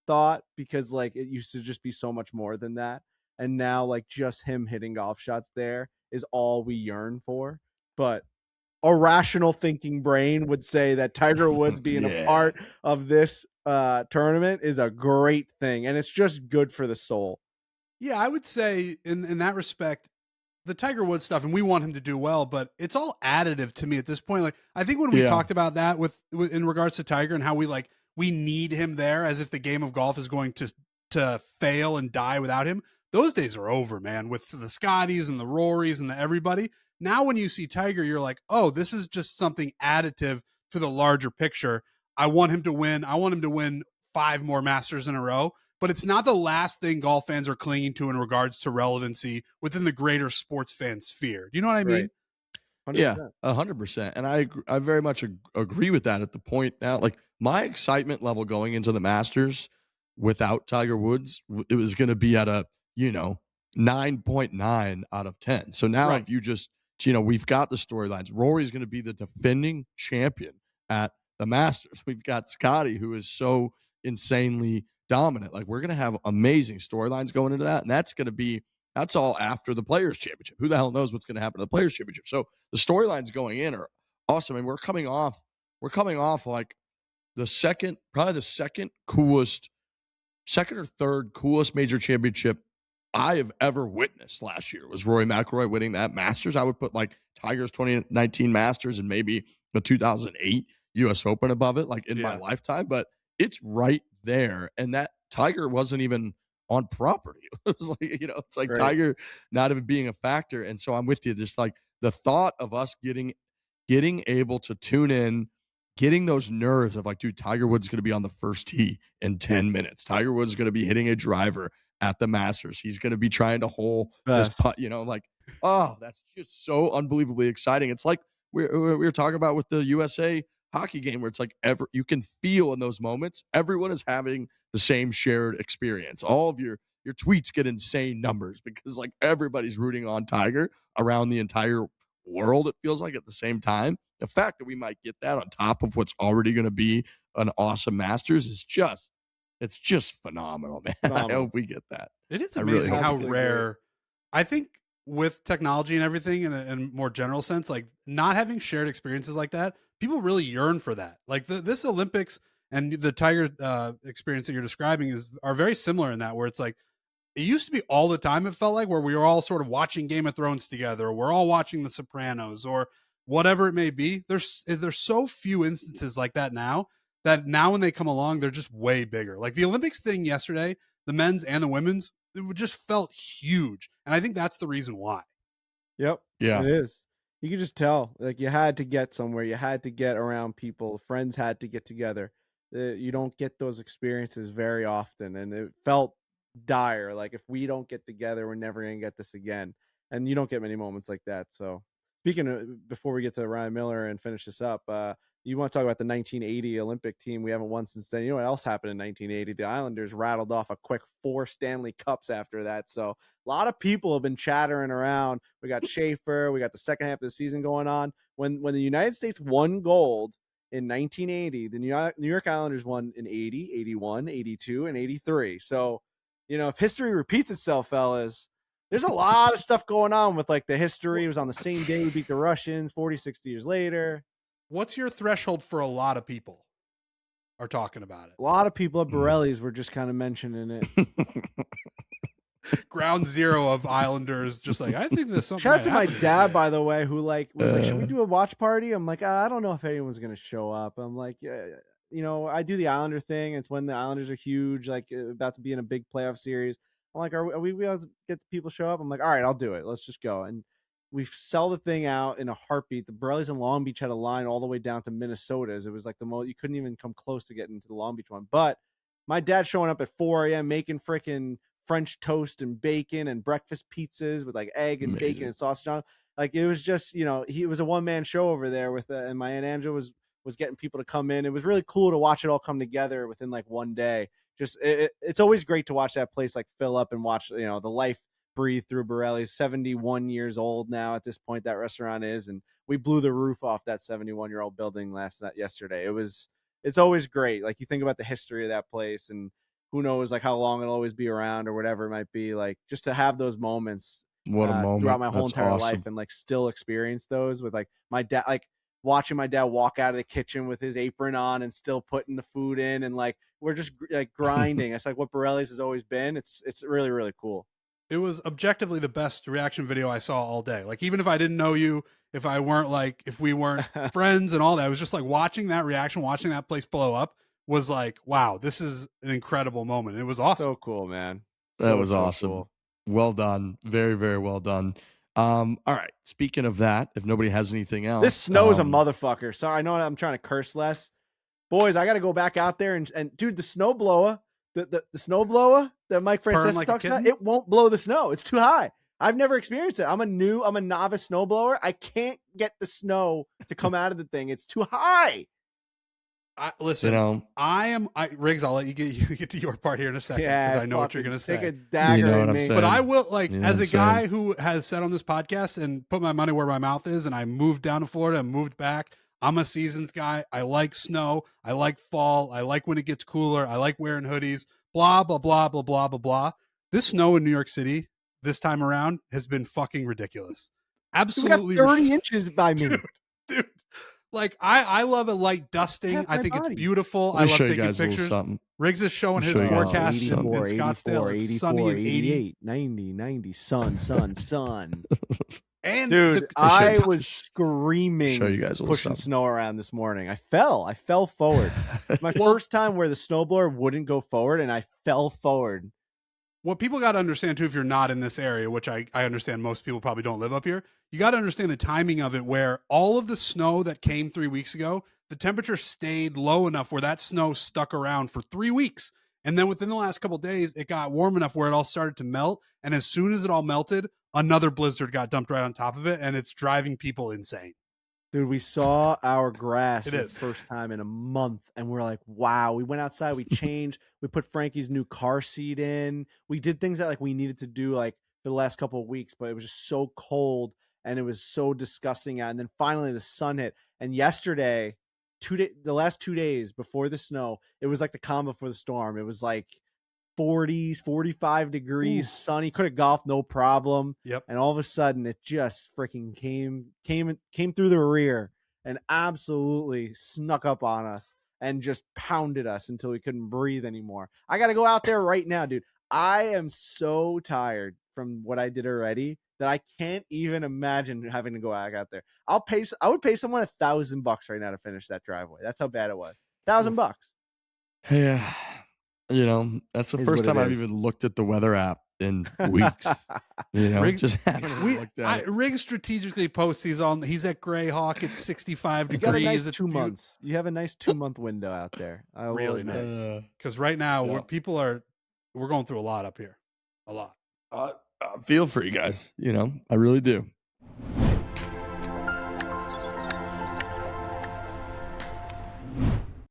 thought, because like it used to just be so much more than that. And now, like, just him hitting golf shots there is all we yearn for. But a rational thinking brain would say that Tiger Woods being a part of this tournament is a great thing. And it's just good for the soul. Yeah, I would say in that respect, the Tiger Woods stuff, and we want him to do well, but it's all additive to me at this point. Like, I think when we talked about that with in regards to Tiger and how we need him there, as if the game of golf is going to fail and die without him. Those days are over, man, with the Scotties and the Rorys and the everybody. Now when you see Tiger, you're like, oh, this is just something additive to the larger picture. I want him to win. I want him to win 5 more Masters in a row. But it's not the last thing golf fans are clinging to in regards to relevancy within the greater sports fan sphere. Do you know what I mean? Right. 100%. Yeah, 100%. And I very much agree with that at the point now. Like, my excitement level going into the Masters without Tiger Woods, it was going to be at a 9.9 out of 10. So now if you just, we've got the storylines. Rory's going to be the defending champion at the Masters. We've got Scotty, who is so insanely dominant. Like, we're going to have amazing storylines going into that. And that's all after the Players Championship. Who the hell knows what's going to happen to the Players Championship? So the storylines going in are awesome. And we're coming off like probably the second or third coolest major championship I have ever witnessed last year. Was Rory McIlroy winning that Masters. I would put like Tiger's 2019 Masters and maybe the 2008 US Open above it, like in my lifetime, but it's right there. And that Tiger wasn't even on property. It was like, it's like Tiger not even being a factor. And so I'm with you. Just like the thought of us getting able to tune in, getting those nerves of like, dude, Tiger Woods is going to be on the first tee in 10 minutes. Tiger Woods is going to be hitting a driver at the Masters. He's going to be trying to hole this putt, like, oh, that's just so unbelievably exciting. It's like we were talking about with the USA hockey game where it's like you can feel in those moments everyone is having the same shared experience. All of your tweets get insane numbers because like everybody's rooting on Tiger around the entire world, it feels like, at the same time. The fact that we might get that on top of what's already going to be an awesome Masters is just phenomenal, man. Phenomenal. I hope we get that. It is amazing how rare. I think with technology and everything in a more general sense, like not having shared experiences like that, people really yearn for that. Like this Olympics and the Tiger experience that you're describing are very similar in that, where it's like, it used to be all the time, it felt like, where we were all sort of watching Game of Thrones together, or we're all watching The Sopranos, or whatever it may be. There's so few instances like that now when they come along, they're just way bigger. Like the Olympics thing yesterday, the men's and the women's, it just felt huge. And I think that's the reason why. Yep. Yeah. It is. You could just tell, like, you had to get somewhere. You had to get around people. Friends had to get together. You don't get those experiences very often. And it felt dire. Like, if we don't get together, we're never going to get this again. And you don't get many moments like that. So speaking of, before we get to Ryan Miller and finish this up, you want to talk about the 1980 Olympic team? We haven't won since then. You know what else happened in 1980? The Islanders rattled off a quick 4 Stanley Cups after that. So a lot of people have been chattering around. We got Schaefer. We got the second half of the season going on. When the United States won gold in 1980, the New York Islanders won in 80, 81, 82, and 83. So, you know, if history repeats itself, fellas, there's a lot of stuff going on with like the history. It was on the same day we beat the Russians 40, 60 years later. What's your threshold for a lot of people are talking about it? A lot of people at Borrelli's were just kind of mentioning it. Ground zero of Islanders, just like, I think there's something. Shout out to my dad, by the way, who like was like, should we do a watch party? I'm like, I don't know if anyone's gonna show up. I'm like, yeah, you know, I do the Islander thing. It's when the Islanders are huge, like about to be in a big playoff series. I'm like, are we able to get the people to show up? I'm like, all right, I'll do it. Let's just go. And we sell the thing out in a heartbeat. The Borrelli's in Long Beach had a line all the way down to Minnesota's. It was like the most, you couldn't even come close to getting to the Long Beach one. But my dad showing up at 4 a.m. making freaking French toast and bacon and breakfast pizzas with like egg and bacon and sausage on it. Like, it was just, you know, it was a one-man show over there with, and my Aunt Angela was getting people to come in. It was really cool to watch it all come together within like one day. Just, it's always great to watch that place like fill up and watch, you know, the life breathe through Borrelli's. 71 years old now at this point, that restaurant is, and we blew the roof off that 71-year-old building yesterday. It's always great. Like, you think about the history of that place, and who knows like how long it'll always be around or whatever it might be. Like, just to have those moments, what a moment throughout my whole That's entire awesome. life, and like still experience those with like my dad, like watching my dad walk out of the kitchen with his apron on and still putting the food in, and like we're just like grinding. It's like what Borrelli's has always been. It's really, really cool. It was objectively the best reaction video I saw all day. Like, even if I didn't know you, if we weren't friends and all that, it was just like watching that reaction, watching that place blow up was like, wow, this is an incredible moment. It was awesome. So cool, man. That was awesome. Cool. Well done. Very, very well done. All right. Speaking of that, if nobody has anything else. This snow is a motherfucker. Sorry, I know I'm trying to curse less. Boys, I got to go back out there and dude, the snow blower, the snow blower that Mike Francis like talks about, it won't blow the snow. It's too high. I've never experienced it. I'm a novice snowblower. I can't get the snow to come out of the thing. It's too high. Listen, you know, Riggs, I'll let you get to your part here in a second, because I know what you're going to say. Take a dagger at me. But I will, like, as a guy who has said on this podcast and put my money where my mouth is, and I moved down to Florida and moved back, I'm a seasons guy. I like snow. I like fall. I like when it gets cooler. I like wearing hoodies, blah, blah, blah, blah, blah, blah, blah. This snow in New York City this time around has been fucking ridiculous. Absolutely. We got 30 inches by me. Dude. Like, I love a light dusting. I think it's beautiful. I love taking pictures. Riggs is showing his forecast 84, in Scottsdale. 84, it's sunny and 88, 90, sun. And dude, I was screaming, show you guys pushing snow around this morning. I fell forward. My first time where the snowblower wouldn't go forward, and I fell forward. What people got to understand too, if you're not in this area, which I understand most people probably don't live up here, you got to understand the timing of it, where all of the snow that came 3 weeks ago, the temperature stayed low enough where that snow stuck around for 3 weeks. And then within the last couple of days, it got warm enough where it all started to melt. And as soon as it all melted, another blizzard got dumped right on top of it, and it's driving people insane. Dude, we saw our grass It for the is. first time in a month, and we're like, wow. We went outside, we changed, we put Frankie's new car seat in. We did things that like we needed to do like for the last couple of weeks, but it was just so cold and it was so disgusting out. And then finally the sun hit. And yesterday, the last 2 days before the snow, it was like the calm before the storm. It was like 40s, 45 degrees, sunny. Could have golfed no problem. Yep. And all of a sudden, it just freaking came through the rear and absolutely snuck up on us and just pounded us until we couldn't breathe anymore. I got to go out there right now, dude. I am so tired from what I did already that I can't even imagine having to go out there. I would pay someone $1,000 right now to finish that driveway. That's how bad it was. $1,000. Yeah. You know, that's the first time I've even looked at the weather app in weeks. You know, Rig strategically posts he's at Greyhawk. It's 65 you degrees. Got a nice it's 2 months. You have a nice 2-month window out there. Really nice. Because right now we're going through a lot up here. A lot. I feel for you guys. You know, I really do.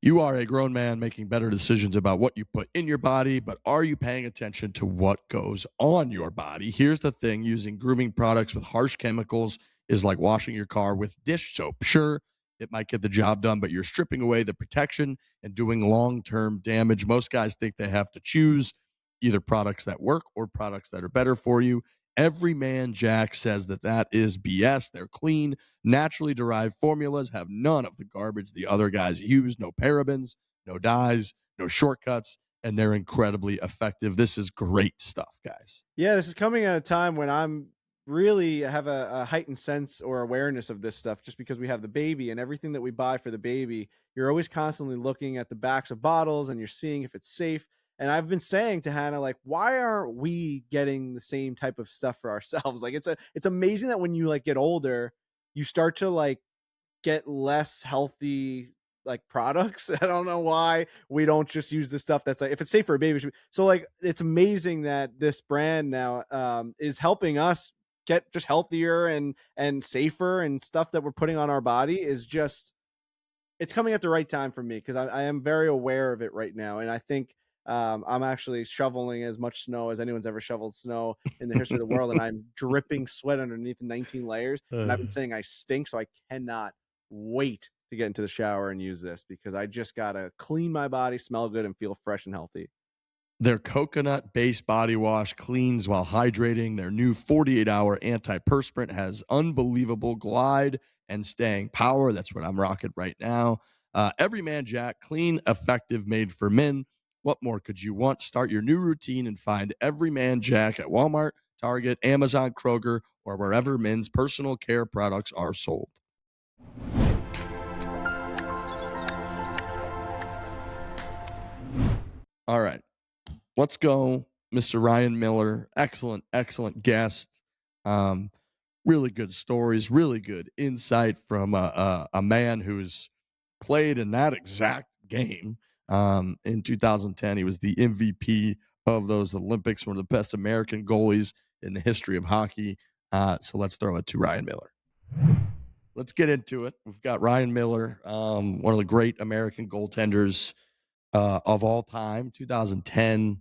You are a grown man making better decisions about what you put in your body, but are you paying attention to what goes on your body? Here's the thing. Using grooming products with harsh chemicals is like washing your car with dish soap. Sure, it might get the job done, but you're stripping away the protection and doing long-term damage. Most guys think they have to choose either products that work or products that are better for you. Every Man Jack says that is BS. They're clean, naturally derived formulas, have none of the garbage the other guys use, no parabens, no dyes, no shortcuts, and they're incredibly effective. This is great stuff, guys. Yeah, this is coming at a time when I'm really have a heightened sense or awareness of this stuff just because we have the baby and everything that we buy for the baby. You're always constantly looking at the backs of bottles and you're seeing if it's safe. And I've been saying to Hannah, like, why aren't we getting the same type of stuff for ourselves? Like, it's amazing that when you like get older, you start to like get less healthy like products. I don't know why we don't just use the stuff that's like, if it's safe for a baby. So like, it's amazing that this brand now is helping us get just healthier and safer, and stuff that we're putting on our body is just, it's coming at the right time for me because I am very aware of it right now. And I think I'm actually shoveling as much snow as anyone's ever shoveled snow in the history of the world, and I'm dripping sweat underneath the 19 layers. And I've been saying I stink, so I cannot wait to get into the shower and use this because I just gotta clean my body, smell good, and feel fresh and healthy. Their coconut-based body wash cleans while hydrating. Their new 48-hour antiperspirant has unbelievable glide and staying power. That's what I'm rocking right now. Every Man Jack, clean, effective, made for men. What more could you want? Start your new routine and find Every Man Jack at Walmart, Target, Amazon, Kroger, or wherever men's personal care products are sold. All right. Let's go, Mr. Ryan Miller. Excellent, excellent guest. Really good stories, really good insight from a man who's played in that exact game. In 2010, he was the MVP of those Olympics, one of the best American goalies in the history of hockey. So let's throw it to Ryan Miller. Let's get into it. We've got Ryan Miller, one of the great American goaltenders of all time. 2010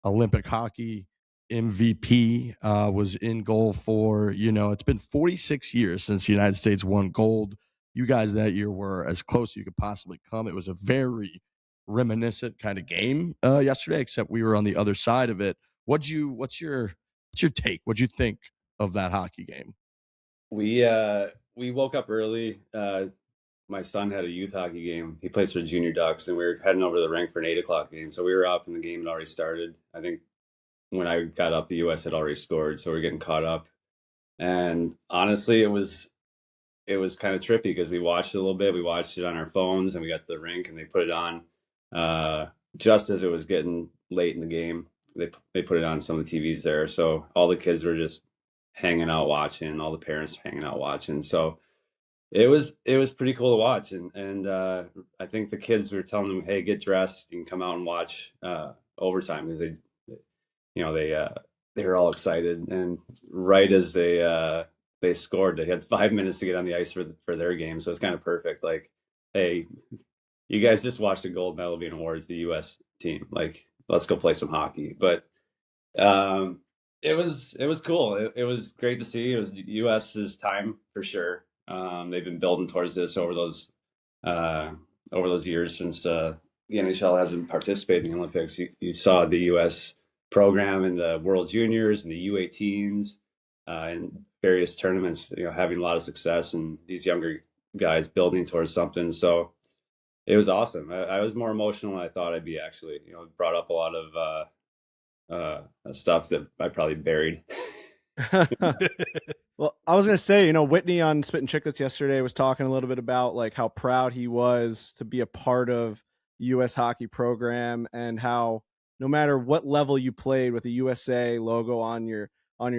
Olympic hockey MVP, was in goal for, it's been 46 years since the United States won gold. You guys that year were as close as you could possibly come. It was a very reminiscent kind of game yesterday, except we were on the other side of it. What's your take? What'd you think of that hockey game? We woke up early. My son had a youth hockey game. He plays for the Junior Ducks, and we were heading over to the rink for an 8:00 game. So we were up, and the game had already started. I think when I got up, the U.S. had already scored, so we we're getting caught up. And honestly, it was kind of trippy because we watched it a little bit. We watched it on our phones, and we got to the rink, and they put it on just as it was getting late in the game. They put it on some of the TVs there, so all the kids were just hanging out watching. All the parents hanging out watching. So it was pretty cool to watch, and I think the kids were telling them, "Hey, get dressed. You can come out and watch overtime," because they were all excited. And right as they they scored. They had 5 minutes to get on the ice for their game, so it's kind of perfect. Like, hey, you guys just watched a gold medal being awarded to the U.S. team. Like, let's go play some hockey. But it was cool. It was great to see. It was the U.S.'s time for sure. They've been building towards this over those years since the NHL hasn't participated in the Olympics. You saw the U.S. program in the World Juniors and the U18s and various tournaments, having a lot of success, and these younger guys building towards something. So it was awesome. I was more emotional than I thought I'd be, actually. It brought up a lot of stuff that I probably buried. Well, I was going to say, Whitney on Spittin' Chicklets yesterday was talking a little bit about like how proud he was to be a part of U.S. hockey program, and how no matter what level you played with a USA logo on your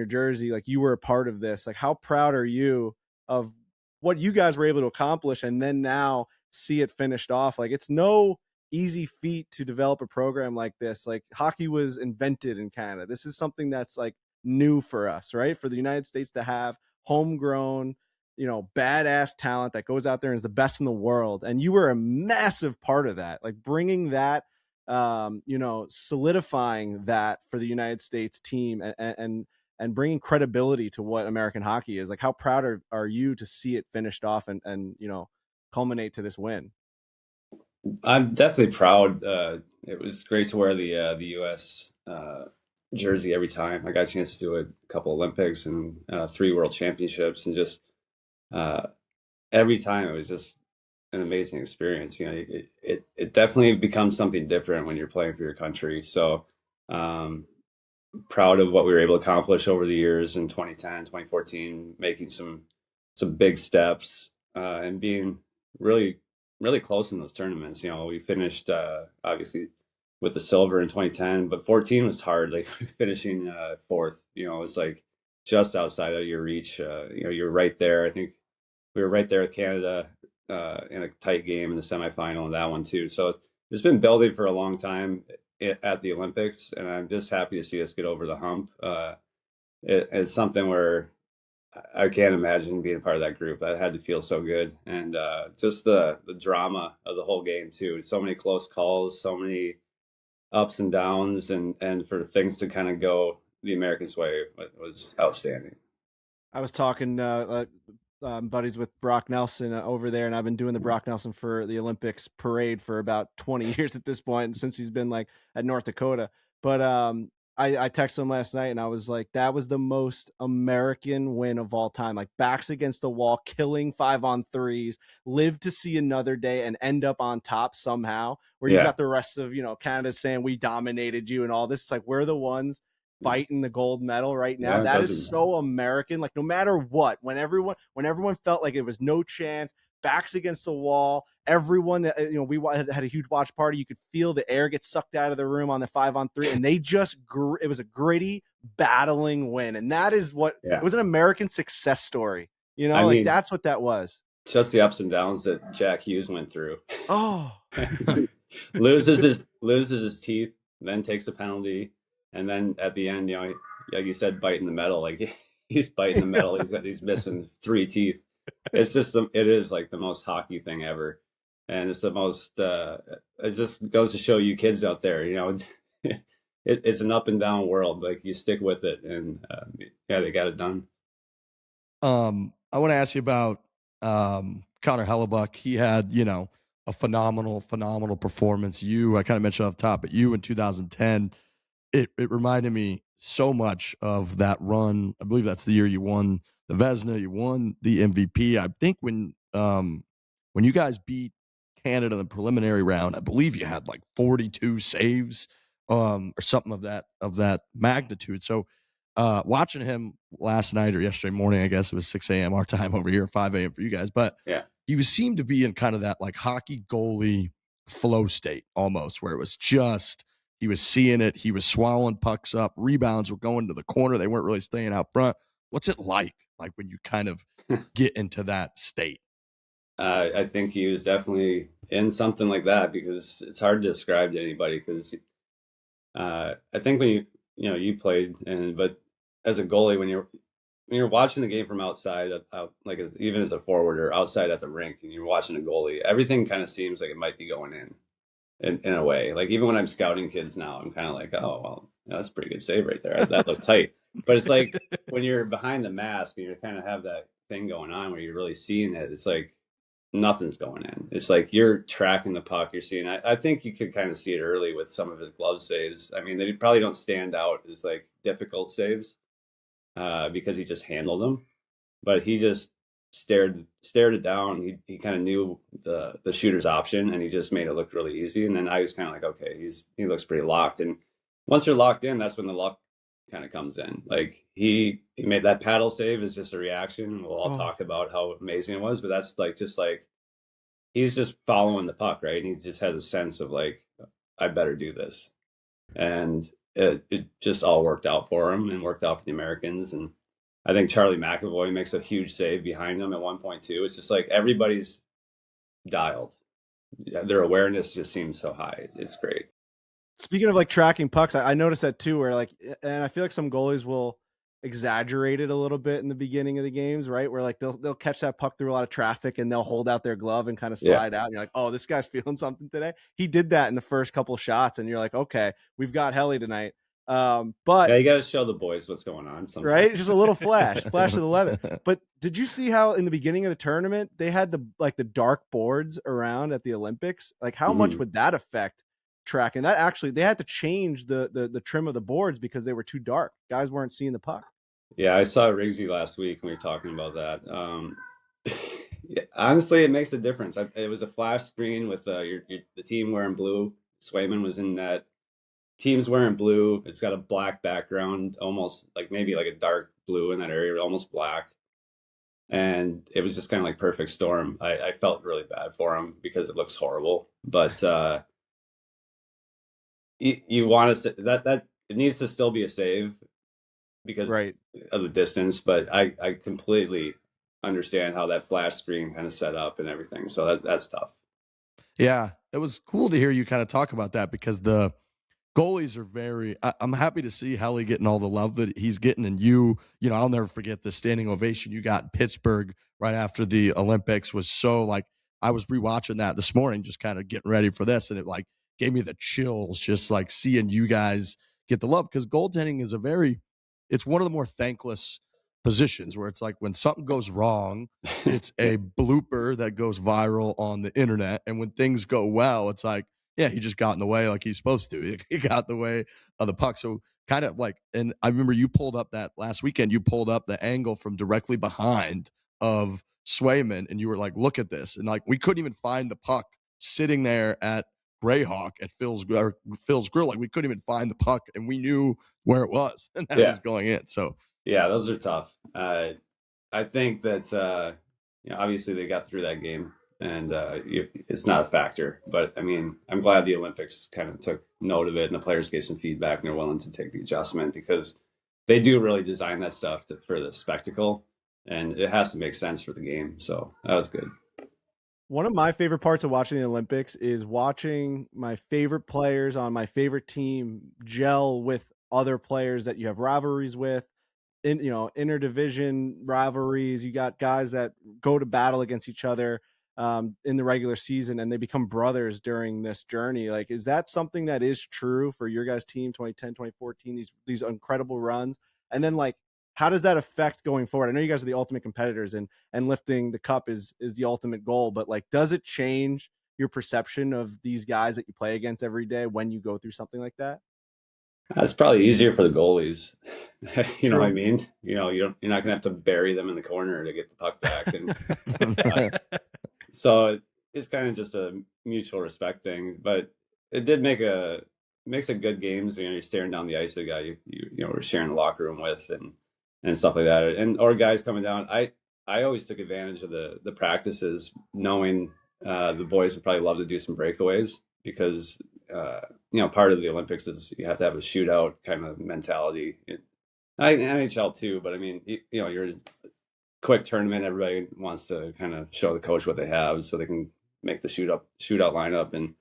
jersey, like you were a part of this. Like, how proud are you of what you guys were able to accomplish, and then now see it finished off? Like, it's no easy feat to develop a program like this. Like, hockey was invented in Canada. This is something that's like new for us, right? For the United States to have homegrown, badass talent that goes out there and is the best in the world. And you were a massive part of that, like bringing that, solidifying that for the United States team, and bringing credibility to what American hockey is. Like, how proud are you to see it finished off and culminate to this win? I'm definitely proud. It was great to wear the U.S. Jersey every time. I got a chance to do a couple Olympics and 3 World Championships, and just every time it was just an amazing experience. It definitely becomes something different when you're playing for your country. So proud of what we were able to accomplish over the years in 2010, 2014, making some big steps and being really, really close in those tournaments. We finished obviously with the silver in 2010, but 14 was hard. Like, finishing 4th, it's like just outside of your reach. You're right there. I think we were right there with Canada in a tight game in the semifinal in that one too. So it's been building for a long time at the Olympics, and I'm just happy to see us get over the hump. It's something where I can't imagine being a part of that group. That had to feel so good. And just the drama of the whole game too. So many close calls, so many ups and downs, and for things to kind of go the Americans' way was outstanding. I was talking buddies with Brock Nelson over there, and I've been doing the Brock Nelson for the Olympics parade for about 20 years at this point, since he's been like at North Dakota. But I texted him last night, and I was like, that was the most American win of all time. Like, backs against the wall, killing 5-on-3s, live to see another day, and end up on top somehow. Where you've got the rest of Canada saying we dominated you and all this. It's like, we're the ones fighting the gold medal right now. Yeah, that is so American. Like, no matter what, when everyone felt like it was no chance, backs against the wall, everyone, we had a huge watch party. You could feel the air get sucked out of the room on the 5-on-3, and they just it was a gritty battling win. And that is what it was, an American success story. I mean, that's what that was. Just the ups and downs that Jack Hughes went through. Oh, loses his teeth, then takes a penalty. And then at the end, like you said, biting the metal. Like, he's biting the metal. He's missing 3 teeth. It's just it is like the most hockey thing ever, and it's the most. It just goes to show you kids out there, it's an up and down world. Like, you stick with it, and they got it done. I want to ask you about Connor Hellebuyck. He had a phenomenal performance. I kind of mentioned off top, but you in 2010. It reminded me so much of that run. I believe that's the year you won the Vezina, you won the MVP. I think when you guys beat Canada in the preliminary round, I believe you had like 42 saves or something of that magnitude. So watching him last night or yesterday morning, I guess it was 6 a.m. our time over here, 5 a.m. for you guys. But he seemed to be in kind of that like hockey goalie flow state almost, where it was just – he was seeing it. He was swallowing pucks up. Rebounds were going to the corner. They weren't really staying out front. What's it like when you kind of get into that state? I think he was definitely in something like that, because it's hard to describe to anybody. Because I think when you played, but as a goalie, when when you're watching the game from outside, like even as a forward or outside at the rink, and you're watching a goalie, everything kind of seems like it might be going in a way. Like even when I'm scouting kids now, I'm kind of like, oh well, that's a pretty good save right there. That looked tight. But it's like when you're behind the mask and you kind of have that thing going on where you're really seeing it, it's like nothing's going in. It's like you're tracking the puck. You're seeing. I think you could kind of see it early with some of his glove saves. I mean, they probably don't stand out as like difficult saves because he just handled them, but he just stared it down. He kind of knew the shooter's option, and he just made it look really easy. And then I was kind of like, okay, he looks pretty locked. And once you're locked in, that's when the luck kind of comes in. Like he made that paddle save is just a reaction. We'll all talk about how amazing it was, but that's like just like he's just following the puck, right? And he just has a sense of like, I better do this. And it just all worked out for him and worked out for the Americans. And I think Charlie McAvoy makes a huge save behind him at 1.2. It's just like everybody's dialed. Their awareness just seems so high. It's great. Speaking of like tracking pucks, I noticed that too, where like, and I feel like some goalies will exaggerate it a little bit in the beginning of the games, right? Where like they'll catch that puck through a lot of traffic and they'll hold out their glove and kind of slide out. And you're like, oh, this guy's feeling something today. He did that in the first couple shots, and you're like, okay, we've got Helly tonight. But yeah, you got to show the boys what's going on. Sometimes. Right? Just a little flash of the 11. But did you see how in the beginning of the tournament they had the dark boards around at the Olympics? Like how much would that affect tracking? That actually they had to change the trim of the boards because they were too dark. Guys weren't seeing the puck. Yeah, I saw Rigsy last week when we were talking about that. Yeah, honestly, it makes a difference. It was a flash screen with the team wearing blue. Swayman was in that. Team's wearing blue. It's got a black background, almost like maybe like a dark blue in that area, almost black. And it was just kind of like perfect storm. I felt really bad for him because it looks horrible. But you want to that it needs to still be a save because of the distance. But I completely understand how that flash screen kind of set up and everything. So that's tough. Yeah, it was cool to hear you kind of talk about that because the goalies are I'm happy to see Helly getting all the love that he's getting. And you know, I'll never forget the standing ovation you got in Pittsburgh right after the Olympics was so like, I was rewatching that this morning, just kind of getting ready for this. And it like gave me the chills, just like seeing you guys get the love. Because goaltending is it's one of the more thankless positions where it's like when something goes wrong, it's a blooper that goes viral on the internet. And when things go well, it's like, yeah, he just got in the way like he's supposed to. He got in the way of the puck. So kind of like, and I remember you pulled up that last weekend, you pulled up the angle from directly behind of Swayman, and you were like, look at this. And like, we couldn't even find the puck sitting there at Greyhawk at Phil's Grill. Like we couldn't even find the puck, and we knew where it was, and that was going in. So yeah, those are tough. I think that, obviously they got through that game. And it's not a factor, but I mean, I'm glad the Olympics kind of took note of it and the players gave some feedback and they're willing to take the adjustment because they do really design that stuff for the spectacle and it has to make sense for the game. So that was good. One of my favorite parts of watching the Olympics is watching my favorite players on my favorite team gel with other players that you have rivalries with. Interdivision rivalries. You got guys that go to battle against each other in the regular season and they become brothers during this journey. Like, is that something that is true for your guys' team 2010, 2014, these incredible runs? And then like, how does that affect going forward? I know you guys are the ultimate competitors and lifting the cup is the ultimate goal, but like, does it change your perception of these guys that you play against every day when you go through something like that? It's probably easier for the goalies. You know what I mean? You're not gonna have to bury them in the corner to get the puck back. And so it's kind of just a mutual respect thing, but it did makes a good games. You're staring down the ice of a guy we're sharing the locker room with and stuff like that. Or guys coming down. I always took advantage of the practices, knowing the boys would probably love to do some breakaways because part of the Olympics is you have to have a shootout kind of mentality. NHL too, but I mean, you're a quick tournament. Everybody wants to kind of show the coach what they have so they can make the shootout lineup. And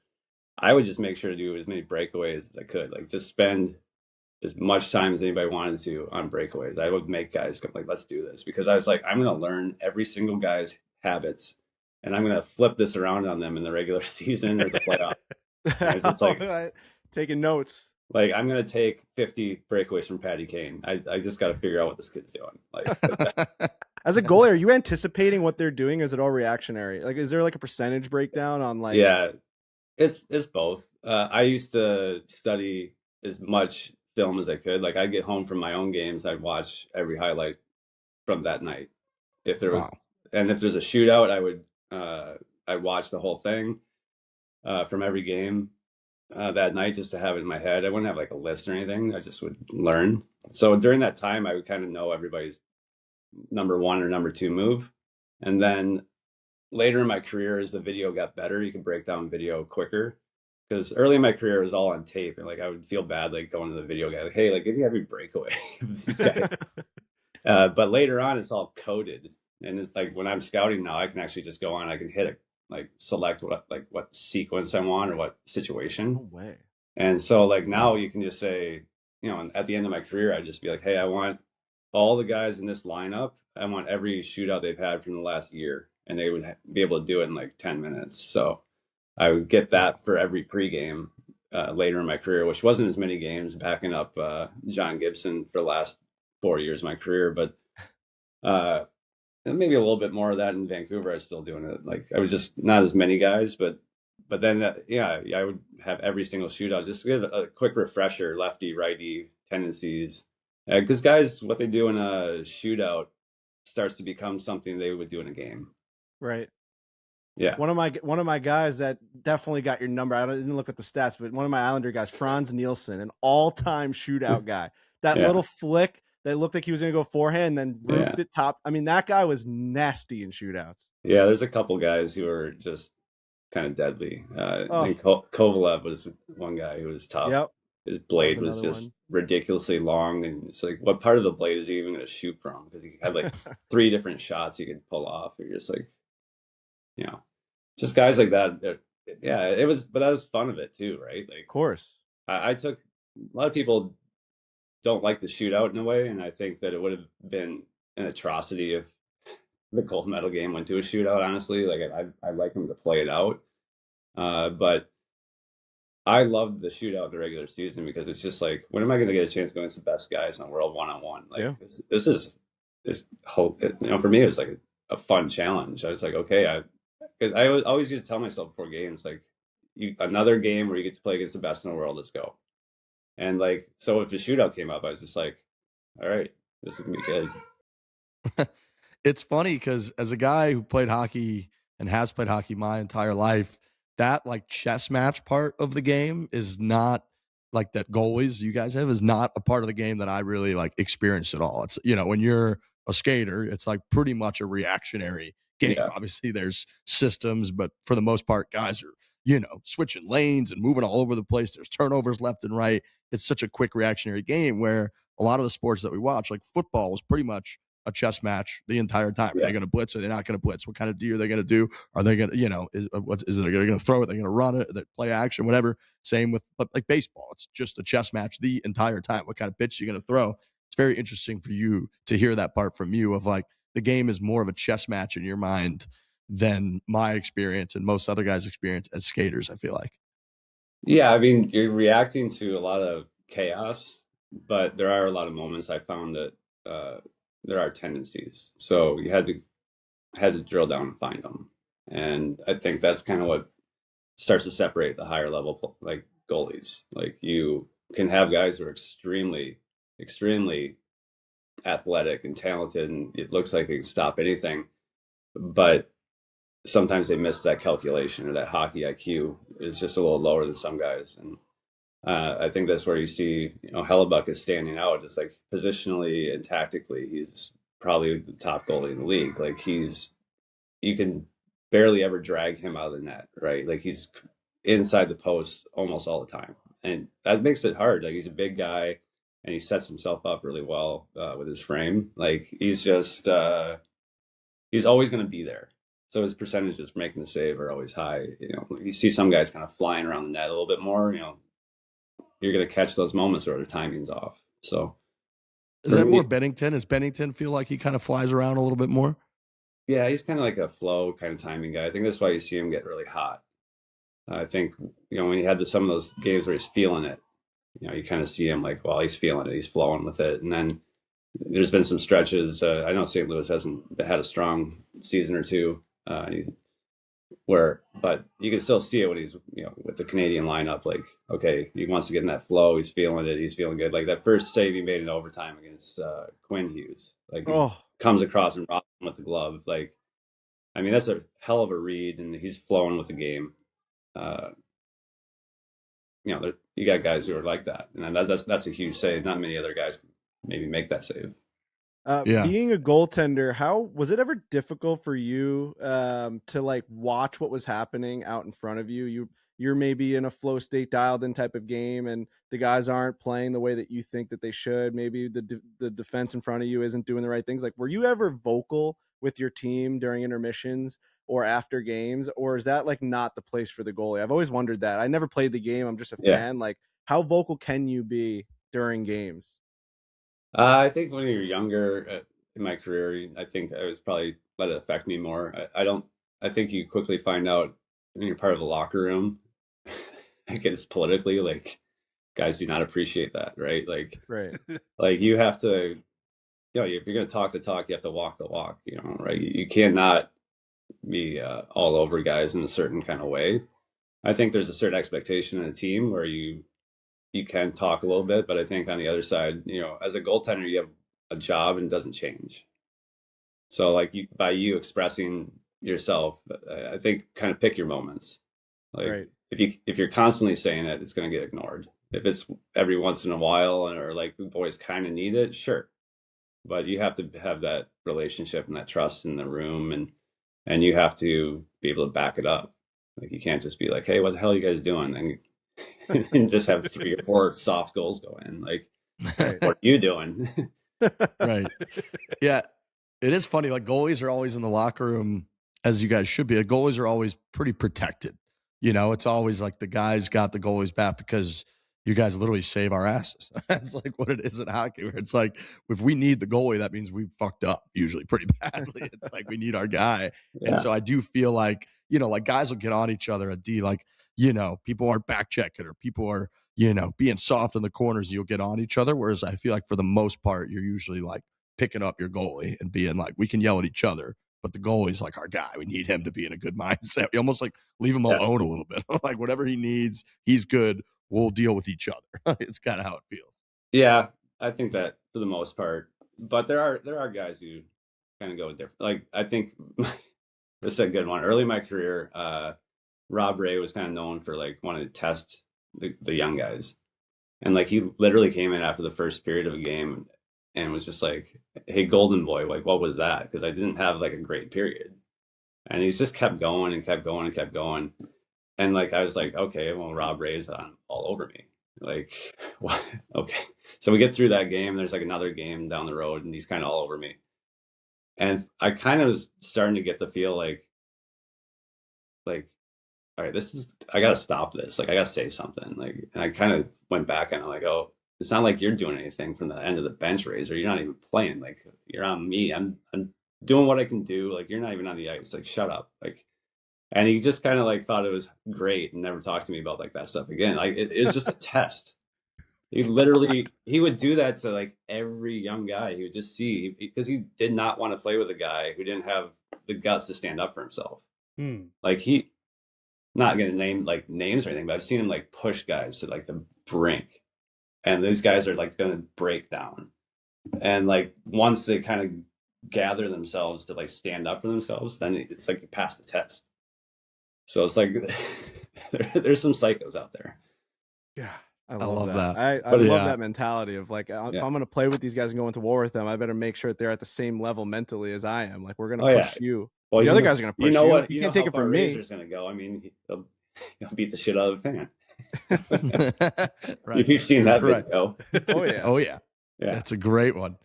I would just make sure to do as many breakaways as I could, like just spend as much time as anybody wanted to on breakaways. I would make guys come like, let's do this, because I was like, I'm going to learn every single guy's habits, and I'm going to flip this around on them in the regular season or the playoff. And it's like taking notes. Like, I'm going to take 50 breakaways from Patty Kane. I just got to figure out what this kid's doing. Like, as a goalie, are you anticipating what they're doing? Or is it all reactionary? Like, is there like a percentage breakdown on like? Yeah, it's both. I used to study as much film as I could. Like, I'd get home from my own games, I'd watch every highlight from that night. If there was, and if there's a shootout, I'd watch the whole thing from every game that night, just to have it in my head. I wouldn't have like a list or anything. I just would learn. So during that time, I would kind of know everybody's number one or number two move. And then later in my career, as the video got better, you could break down video quicker. Because early in my career, it was all on tape, and like I would feel bad like going to the video guy, like, hey, like give me every breakaway of these guys. But later on, it's all coded, and it's like when I'm scouting now, I can actually just go on, I can hit it, like select what sequence I want or what situation. No way. And so like now you can just say, you know, at the end of my career, I'd just be like, hey, I want all the guys in this lineup. I want every shootout they've had from the last year, and they would be able to do it in like 10 minutes. So I would get that for every pregame later in my career, which wasn't as many games, backing up John Gibson for the last 4 years of my career. But maybe a little bit more of that in Vancouver. I was still doing it. Like I was just not as many guys, but then I would have every single shootout just to get a quick refresher, lefty, righty tendencies. Because guys, what they do in a shootout starts to become something they would do in a game. Right. Yeah. One of my guys that definitely got your number. I didn't look at the stats, but one of my Islander guys, Franz Nielsen, an all-time shootout guy. That little flick that looked like he was going to go forehand and then roofed it top. I mean, that guy was nasty in shootouts. Yeah, there's a couple guys who are just kind of deadly. And Kovalev was one guy who was tough. Yep. His blade was just ridiculously long, and it's like, what part of the blade is he even going to shoot from? Because he had like 3 different shots he could pull off. You're just like, you know, just guys like that. Yeah, it was, but that was fun of it too, right? Like, of course, I took, a lot of people don't like the shootout in a way, and I think that it would have been an atrocity if the gold medal game went to a shootout. Honestly, like I'd like them to play it out, but I loved the shootout in the regular season because it's just like, when am I going to get a chance going against the best guys in the world one-on-one? Like this is hope. You know, for me, it was like a fun challenge. I was like, okay, because I always used to tell myself before games, like, another game where you get to play against the best in the world, let's go. And like, so if the shootout came up, I was just like, all right, this is gonna be good. It's funny because as a guy who played hockey and has played hockey my entire life, that like chess match part of the game is not like that goalies you guys have is not a part of the game that I really like experienced at all. It's, you know, when you're a skater, it's like pretty much a reactionary game. Yeah. Obviously there's systems, but for the most part, guys are, you know, switching lanes and moving all over the place. There's turnovers left and right. It's such a quick reactionary game where a lot of the sports that we watch, like football, was pretty much a chess match the entire time. Are they going to blitz? Are they not going to blitz? What kind of D are they going to do? Are they going to, you know, is it going to throw it? Are they going to run it? Are they play action? Whatever. Same with like baseball. It's just a chess match the entire time. What kind of pitch are you going to throw? It's very interesting for you to hear that part from you of like, the game is more of a chess match in your mind than my experience and most other guys' experience as skaters, I feel like. Yeah, I mean, you're reacting to a lot of chaos, but there are a lot of moments I found that there are tendencies. So you had to drill down and find them. And I think that's kind of what starts to separate the higher level like goalies. Like, you can have guys who are extremely, extremely athletic and talented, and it looks like they can stop anything, but sometimes they miss that calculation, or that hockey IQ is just a little lower than some guys. And I think that's where you see, you know, Hellebuyck is standing out. It's like positionally and tactically, he's probably the top goalie in the league. Like, you can barely ever drag him out of the net, right? Like, he's inside the post almost all the time, and that makes it hard. Like, he's a big guy, and he sets himself up really well with his frame. Like, he's just he's always going to be there. So his percentages for making the save are always high. You know, you see some guys kind of flying around the net a little bit more, you know, you're going to catch those moments where the timing's off. So is that more Bennington? Does Bennington feel like he kind of flies around a little bit more? Yeah, he's kind of like a flow kind of timing guy. I think that's why you see him get really hot. I think, when he had some of those games where he's feeling it, you kind of see him like, well, he's feeling it, he's flowing with it. And then there's been some stretches. I know St. Louis hasn't had a strong season or two, but you can still see it when he's, with the Canadian lineup. Like, okay, he wants to get in that flow. He's feeling it. He's feeling good. Like that first save he made in overtime against Quinn Hughes. Like, comes across and rocks him with the glove. Like, I mean, that's a hell of a read, and he's flowing with the game. You got guys who are like that, and that's a huge save. Not many other guys can maybe make that save. Being a goaltender, how was it ever difficult for you to like watch what was happening out in front of you? You're maybe in a flow state, dialed in type of game, and the guys aren't playing the way that you think that they should. Maybe the defense in front of you isn't doing the right things. Like, were you ever vocal with your team during intermissions or after games, or is that like not the place for the goalie? I've always wondered that. I never played the game. I'm just a fan. Like, how vocal can you be during games? I think when you're younger in my career, I think I was probably let it affect me more. I think you quickly find out when you're part of the locker room, it gets politically, like, guys do not appreciate that, right? Like, like you have to, if you're going to talk the talk, you have to walk the walk, right? You cannot be all over guys in a certain kind of way. I think there's a certain expectation in a team where you can talk a little bit, but I think on the other side, as a goaltender, you have a job and it doesn't change. So like by you expressing yourself, I think kind of pick your moments. Like if you're constantly saying it, it's going to get ignored. If it's every once in a while or like the boys kind of need it, sure. But you have to have that relationship and that trust in the room, and you have to be able to back it up. Like you can't just be like, hey, what the hell are you guys doing? And just have 3 or 4 soft goals go in. Like, what are you doing? Right. Yeah. It is funny. Like, goalies are always in the locker room, as you guys should be. Goalies are always pretty protected. It's always like the guys got the goalies back because you guys literally save our asses. It's like what it is in hockey, where it's like, if we need the goalie, that means we fucked up usually pretty badly. It's like we need our guy. Yeah. And so I do feel like, like guys will get on each other at D, like, people aren't back checking or people are, being soft in the corners, you'll get on each other. Whereas I feel like for the most part, you're usually like picking up your goalie and being like, we can yell at each other, but the goalie's like our guy. We need him to be in a good mindset. We almost like leave him alone a little bit. Like whatever he needs, he's good. We'll deal with each other. It's kind of how it feels. Yeah, I think that for the most part, but there are guys who kind of go different. Like I think this is a good one. Early in my career, Rob Ray was kind of known for like wanting to test the young guys, and like he literally came in after the first period of a game and was just like, "Hey, Golden Boy, like what was that?" Because I didn't have like a great period, and he's just kept going and kept going and kept going, and like I was like, okay, well Rob Ray's on all over me, like what? Okay, so we get through that game. There's like another game down the road, and he's kind of all over me, and I kind of was starting to get the feel like. All right, I got to stop this. Like, I got to say something. Like, and I kind of went back and I'm like, oh, it's not like you're doing anything from the end of the bench raise, or you're not even playing. Like, you're on me. I'm doing what I can do. Like, you're not even on the ice. Like, shut up. Like, and he just kind of like thought it was great and never talked to me about like that stuff again. Like, it's just a test. He would do that to like every young guy. He would just see, because he did not want to play with a guy who didn't have the guts to stand up for himself. Like not going to name like names or anything, but I've seen him like push guys to like the brink, and these guys are like going to break down. And like once they kind of gather themselves to like stand up for themselves, then it's like you pass the test. So it's like there's some psychos out there. Yeah, I love that. I love that mentality of like, if I'm going to play with these guys and go into war with them, I better make sure that they're at the same level mentally as I am. Like, we're going to push you. Well, the other guys are going to push you. What? You can't take it from me. Razor's going to go. I mean, he'll beat the shit out of the fan. Right. You've seen that video. Oh yeah. That's a great one.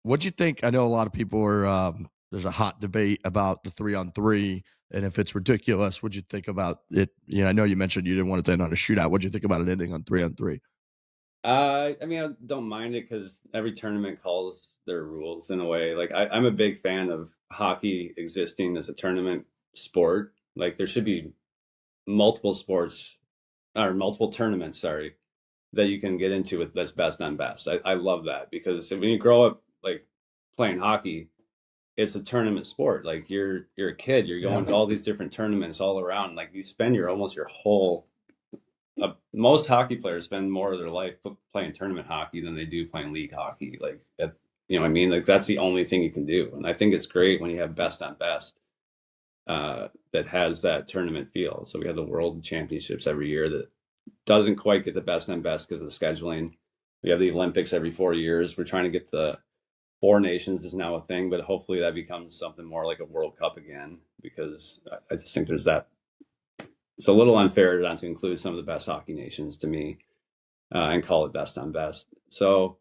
What'd you think? I know a lot of people are. There's a hot debate about the 3-on-3 And if it's ridiculous, what'd you think about it? I know you mentioned you didn't want it to end on a shootout. What'd you think about it ending on 3-on-3? I mean, I don't mind it because every tournament calls their rules in a way. Like I'm a big fan of hockey existing as a tournament sport. Like there should be multiple sports or multiple tournaments, sorry, that you can get into with that's best on best. I love that because when you grow up like playing hockey, it's a tournament sport. Like you're a kid, you're going to all these different tournaments all around. Like you spend your whole most hockey players spend more of their life playing tournament hockey than they do playing league hockey. Like you know what I mean? Like that's the only thing you can do. And I think it's great when you have best on best that has that tournament feel. So we have the world championships every year that doesn't quite get the best on best because of the scheduling. We have the Olympics every 4 years. We're trying to get the 4 nations is now a thing, but hopefully that becomes something more like a World Cup again, because I just think there's that. It's a little unfair not to include some of the best hockey nations to me and call it best on best. So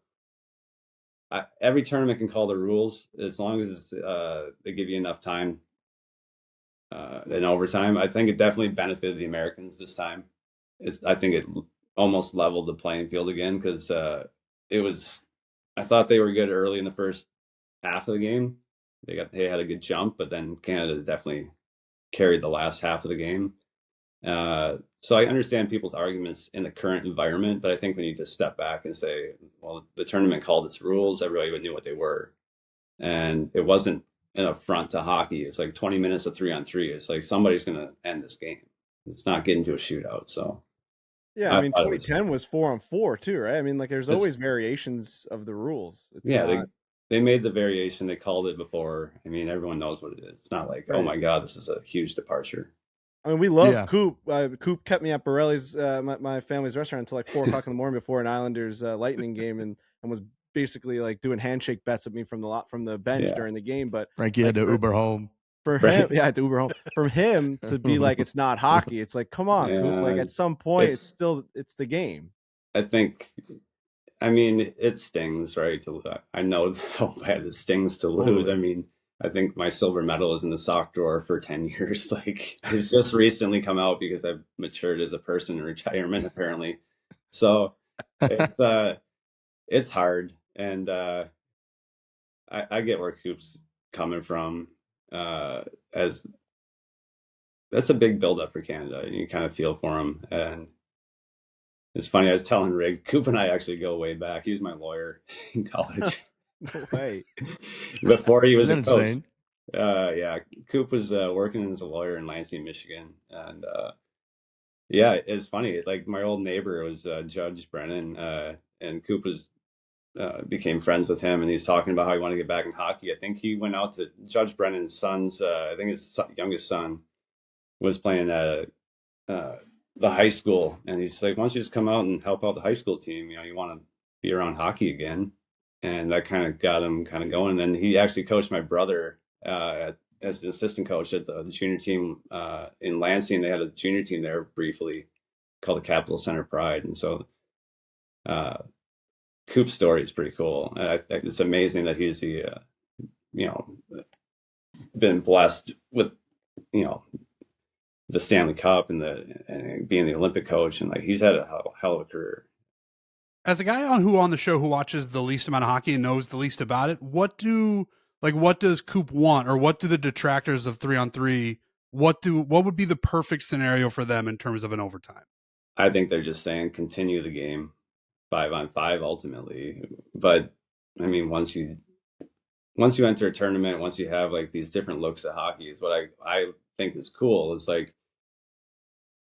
every tournament can call the rules as long as they give you enough time in overtime. I think it definitely benefited the Americans this time. I think it almost leveled the playing field again because I thought they were good early in the first half of the game. They had a good jump, but then Canada definitely carried the last half of the game. So I understand people's arguments in the current environment, but I think we need to step back and say, well, the tournament called its rules. Everybody knew what they were. And it wasn't an affront to hockey. It's like 20 minutes of 3-on-3. It's like somebody's going to end this game. It's not getting to a shootout. So yeah, I mean, 2010 was 4-on-4 too, right? I mean, like there's always variations of the rules. They made the variation. They called it before. I mean, everyone knows what it is. It's not like, oh my God, this is a huge departure. I mean, we love Coop. Coop kept me at Borrelli's, my family's restaurant until like 4 o'clock in the morning before an Islanders Lightning game, and was basically like doing handshake bets with me from the bench during the game. But Frankie had to Uber home. For him, I had to Uber home. For him to be like, it's not hockey. It's like, come on, Coop. Like at some point, it's the game. I think. I mean, it stings, right? I know how bad it stings to lose. I mean, I think my silver medal is in the sock drawer for 10 years. Like, it's just recently come out because I've matured as a person in retirement, apparently. So it's hard. And I get where Coop's coming from. As that's a big buildup for Canada, and you kind of feel for him. And it's funny, I was telling Rig, Coop and I actually go way back. He was my lawyer in college. No way. Before he was a coach. Insane. Yeah, Coop was working as a lawyer in Lansing, Michigan, and yeah, it's funny. Like my old neighbor was Judge Brennan, and Coop became friends with him, and he's talking about how he wanted to get back in hockey. I think he went out to Judge Brennan's son's. I think his youngest son was playing at the high school, and he's like, "Why don't you just come out and help out the high school team? You know, you want to be around hockey again." And that kind of got him kind of going. And then he actually coached my brother as an assistant coach at the junior team in Lansing. They had a junior team there briefly called the Capital Center Pride, and so. Coop's story is pretty cool. It's amazing that he's been blessed with, the Stanley Cup and being the Olympic coach, and like he's had a hell of a career. As a guy on the show who watches the least amount of hockey and knows the least about it, what does Coop want, or what do the detractors of 3-on-3? What would be the perfect scenario for them in terms of an overtime? I think they're just saying continue the game. 5-on-5 ultimately, but I mean, once you enter a tournament, once you have like these different looks at hockey, is what I think is cool. Is like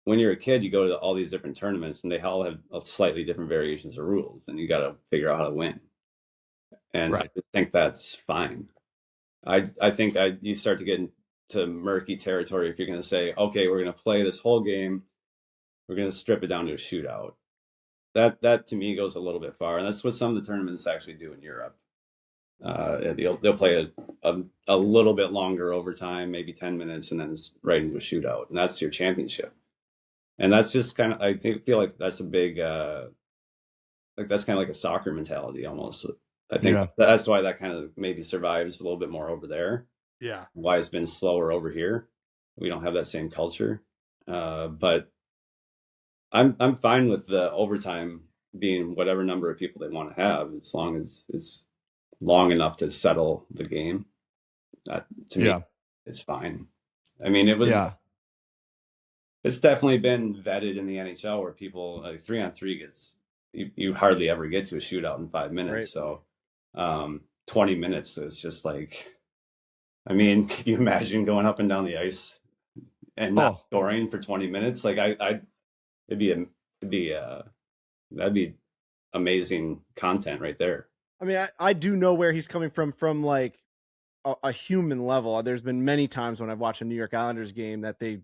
when you're a kid, you go to all these different tournaments, and they all have slightly different variations of rules, and you got to figure out how to win. And I just think that's fine. I think you start to get into murky territory if you're going to say, okay, we're going to play this whole game, we're going to strip it down to a shootout. That to me goes a little bit far, and that's what some of the tournaments actually do in Europe. They'll play a little bit longer overtime, maybe 10 minutes, and then it's right into a shootout, and that's your championship. And that's just kind of, I feel like that's a big, that's kind of like a soccer mentality almost. I think that's why that kind of maybe survives a little bit more over there. Yeah, why it's been slower over here. we don't have that same culture. But I'm fine with the overtime being whatever number of people they want to have, as long as it's long enough to settle the game. To me, it's fine. I mean, it's definitely been vetted in the NHL where people like 3-on-3 gets you hardly ever get to a shootout in 5 minutes. Right. So 20 minutes is just like, I mean, can you imagine going up and down the ice and not scoring for 20 minutes? Like that'd be amazing content right there. I mean, I do know where he's coming from like a human level. There's been many times when I've watched a New York Islanders game that they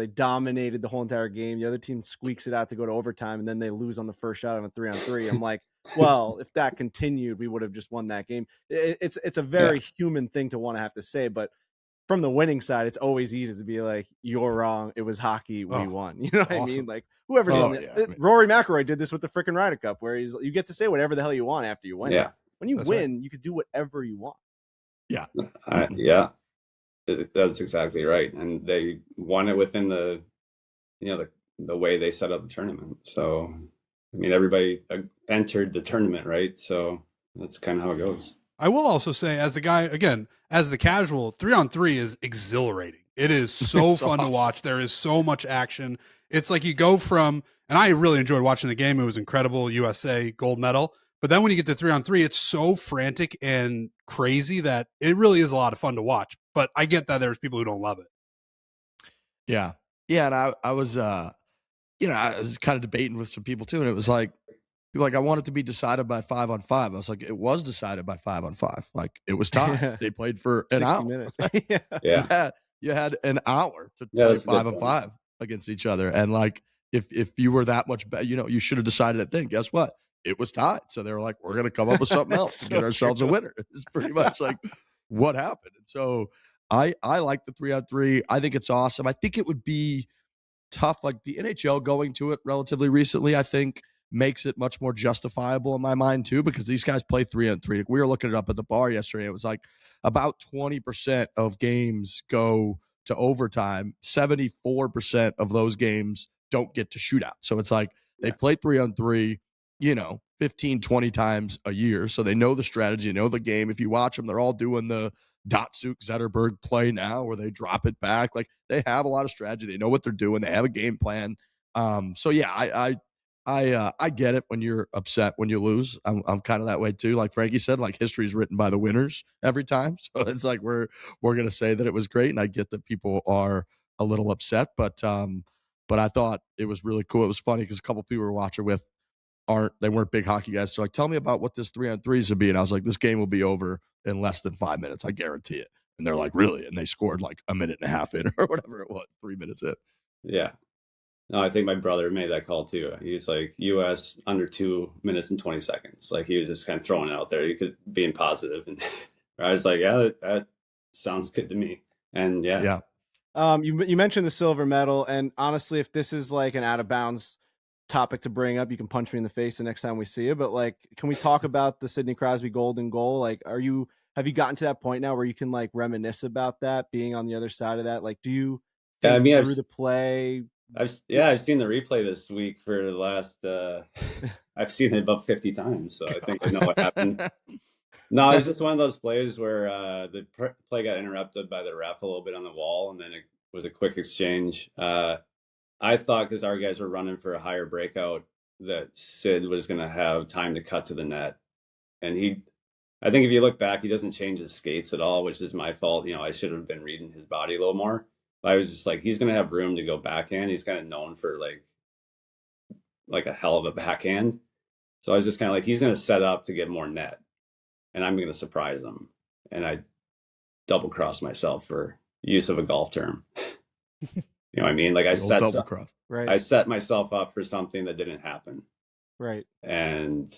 dominated the whole entire game. The other team squeaks it out to go to overtime, and then they lose on the first shot on a 3-on-3. I'm like, well, if that continued, we would have just won that game. It's a very human thing to want to have to say, but from the winning side, it's always easy to be like, you're wrong. It was hockey. We won. You know what I mean? Like whoever's on Rory McIlroy did this with the freaking Ryder Cup, where you get to say whatever the hell you want after you win. Yeah. When you win, you can do whatever you want. Yeah. Yeah. That's exactly right. And they won it within the way they set up the tournament. So, I mean, everybody entered the tournament, right? So that's kind of how it goes. I will also say, as a guy, again, as the casual, 3-on-3 is exhilarating. It is so fun to watch. There is so much action. It's like you go from, and I really enjoyed watching the game. It was incredible. USA gold medal. But then when you get to 3-on-3, it's so frantic and crazy that it really is a lot of fun to watch. But I get that there's people who don't love it. Yeah. Yeah. And I was, I was kind of debating with some people too. And it was like, I want it to be decided by 5-on-5. I was like, it was decided by 5-on-5. Like it was tied. They played for an 60 hour. minutes. You had an hour to play 5-on-5 against each other. And like, if you were that much better, you should have decided it then. Guess what? It was tied. So they were like, we're going to come up with something else to get ourselves a winner. It's pretty much like what happened. And so I like the 3-on-3. I think it's awesome. I think it would be tough. Like the NHL going to it relatively recently, I think makes it much more justifiable in my mind too, because these guys play 3-on-3. We were looking it up at the bar yesterday. It was like about 20% of games go to overtime. 74% of those games don't get to shootout. So it's like they play 3-on-3, 15, 20 times a year. So they know the strategy, know the game. If you watch them, they're all doing the Datsuk Zetterberg play now where they drop it back. Like they have a lot of strategy. They know what they're doing. They have a game plan. So yeah, I get it when you're upset when you lose. I'm kind of that way too. Like Frankie said, like history is written by the winners every time. So it's like we're gonna say that it was great, and I get that people are a little upset, but I thought it was really cool. It was funny because a couple people we were watching with they weren't big hockey guys. So like, tell me about what this 3-on-3s would be, and I was like, this game will be over in less than 5 minutes, I guarantee it. And they're like, really? And they scored like a minute and a half in or whatever it was, 3 minutes in. Yeah. No, I think my brother made that call too. He's like, US under 2 minutes and 20 seconds. Like he was just kind of throwing it out there because being positive. And I was like, yeah, that sounds good to me. And yeah. You mentioned the silver medal, and honestly, if this is like an out of bounds topic to bring up, you can punch me in the face the next time we see you. But like, can we talk about the Sidney Crosby golden goal? Like, have you gotten to that point now where you can like reminisce about that, being on the other side of that? Like, do you think through the play? I've seen the replay this week for the last. I've seen it about 50 times, so I think I know what happened. No, it was just one of those plays where the play got interrupted by the ref a little bit on the wall, and then it was a quick exchange. I thought because our guys were running for a higher breakout that Sid was going to have time to cut to the net, and I think if you look back, he doesn't change his skates at all, which is my fault. I should have been reading his body a little more. I was just like, he's going to have room to go backhand. He's kind of known for like a hell of a backhand. So I was just kind of like, he's going to set up to get more net, and I'm going to surprise him. And I double crossed myself for use of a golf term. You know what I mean? Like I set myself up for something that didn't happen. Right. And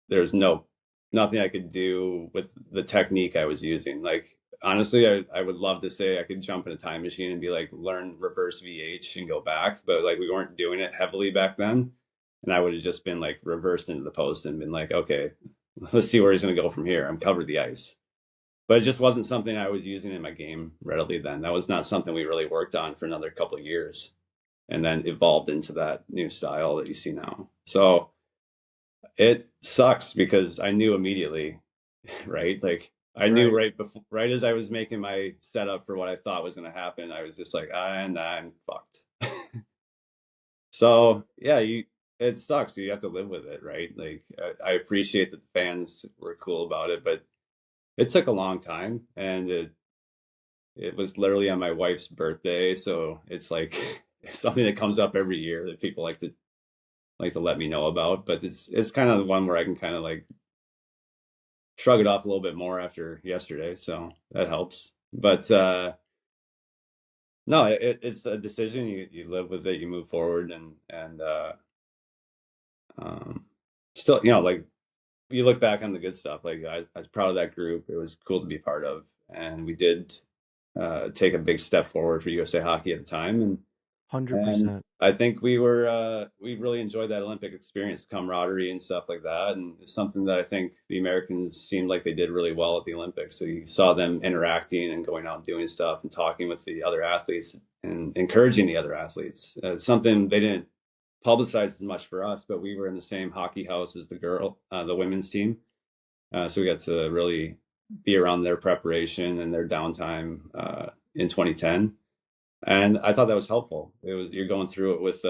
there's nothing I could do with the technique I was using. Like, honestly, I would love to say I could jump in a time machine and be like, learn reverse VH and go back. But like, we weren't doing it heavily back then. And I would have just been like reversed into the post and been like, okay, let's see where he's going to go from here. I'm covered the ice. but it just wasn't something I was using in my game readily then. That was not something we really worked on for another couple of years, and then evolved into that new style that you see now. So it sucks because I knew immediately, right? Like I knew right before, right as I was making my setup for what I thought was going to happen, I was just like, and I'm fucked. So yeah, it sucks. You have to live with it, right? Like I appreciate that the fans were cool about it, but it took a long time, and it was literally on my wife's birthday, so it's like it's something that comes up every year that people like to let me know about. But it's kind of the one where I can kind of like shrug it off a little bit more after yesterday, so that helps. But no, it's a decision. You live with it, you move forward, and still, like you look back on the good stuff. Like I was proud of that group. It was cool to be part of, and we did take a big step forward for USA Hockey at the time. And 100%. I think we really enjoyed that Olympic experience, camaraderie and stuff like that. And it's something that I think the Americans seemed like they did really well at the Olympics. So you saw them interacting and going out and doing stuff and talking with the other athletes and encouraging the other athletes. It's something they didn't publicize as much for us, but we were in the same hockey house as the women's team. So we got to really be around their preparation and their downtime in 2010. And I thought that was helpful. You're going through it with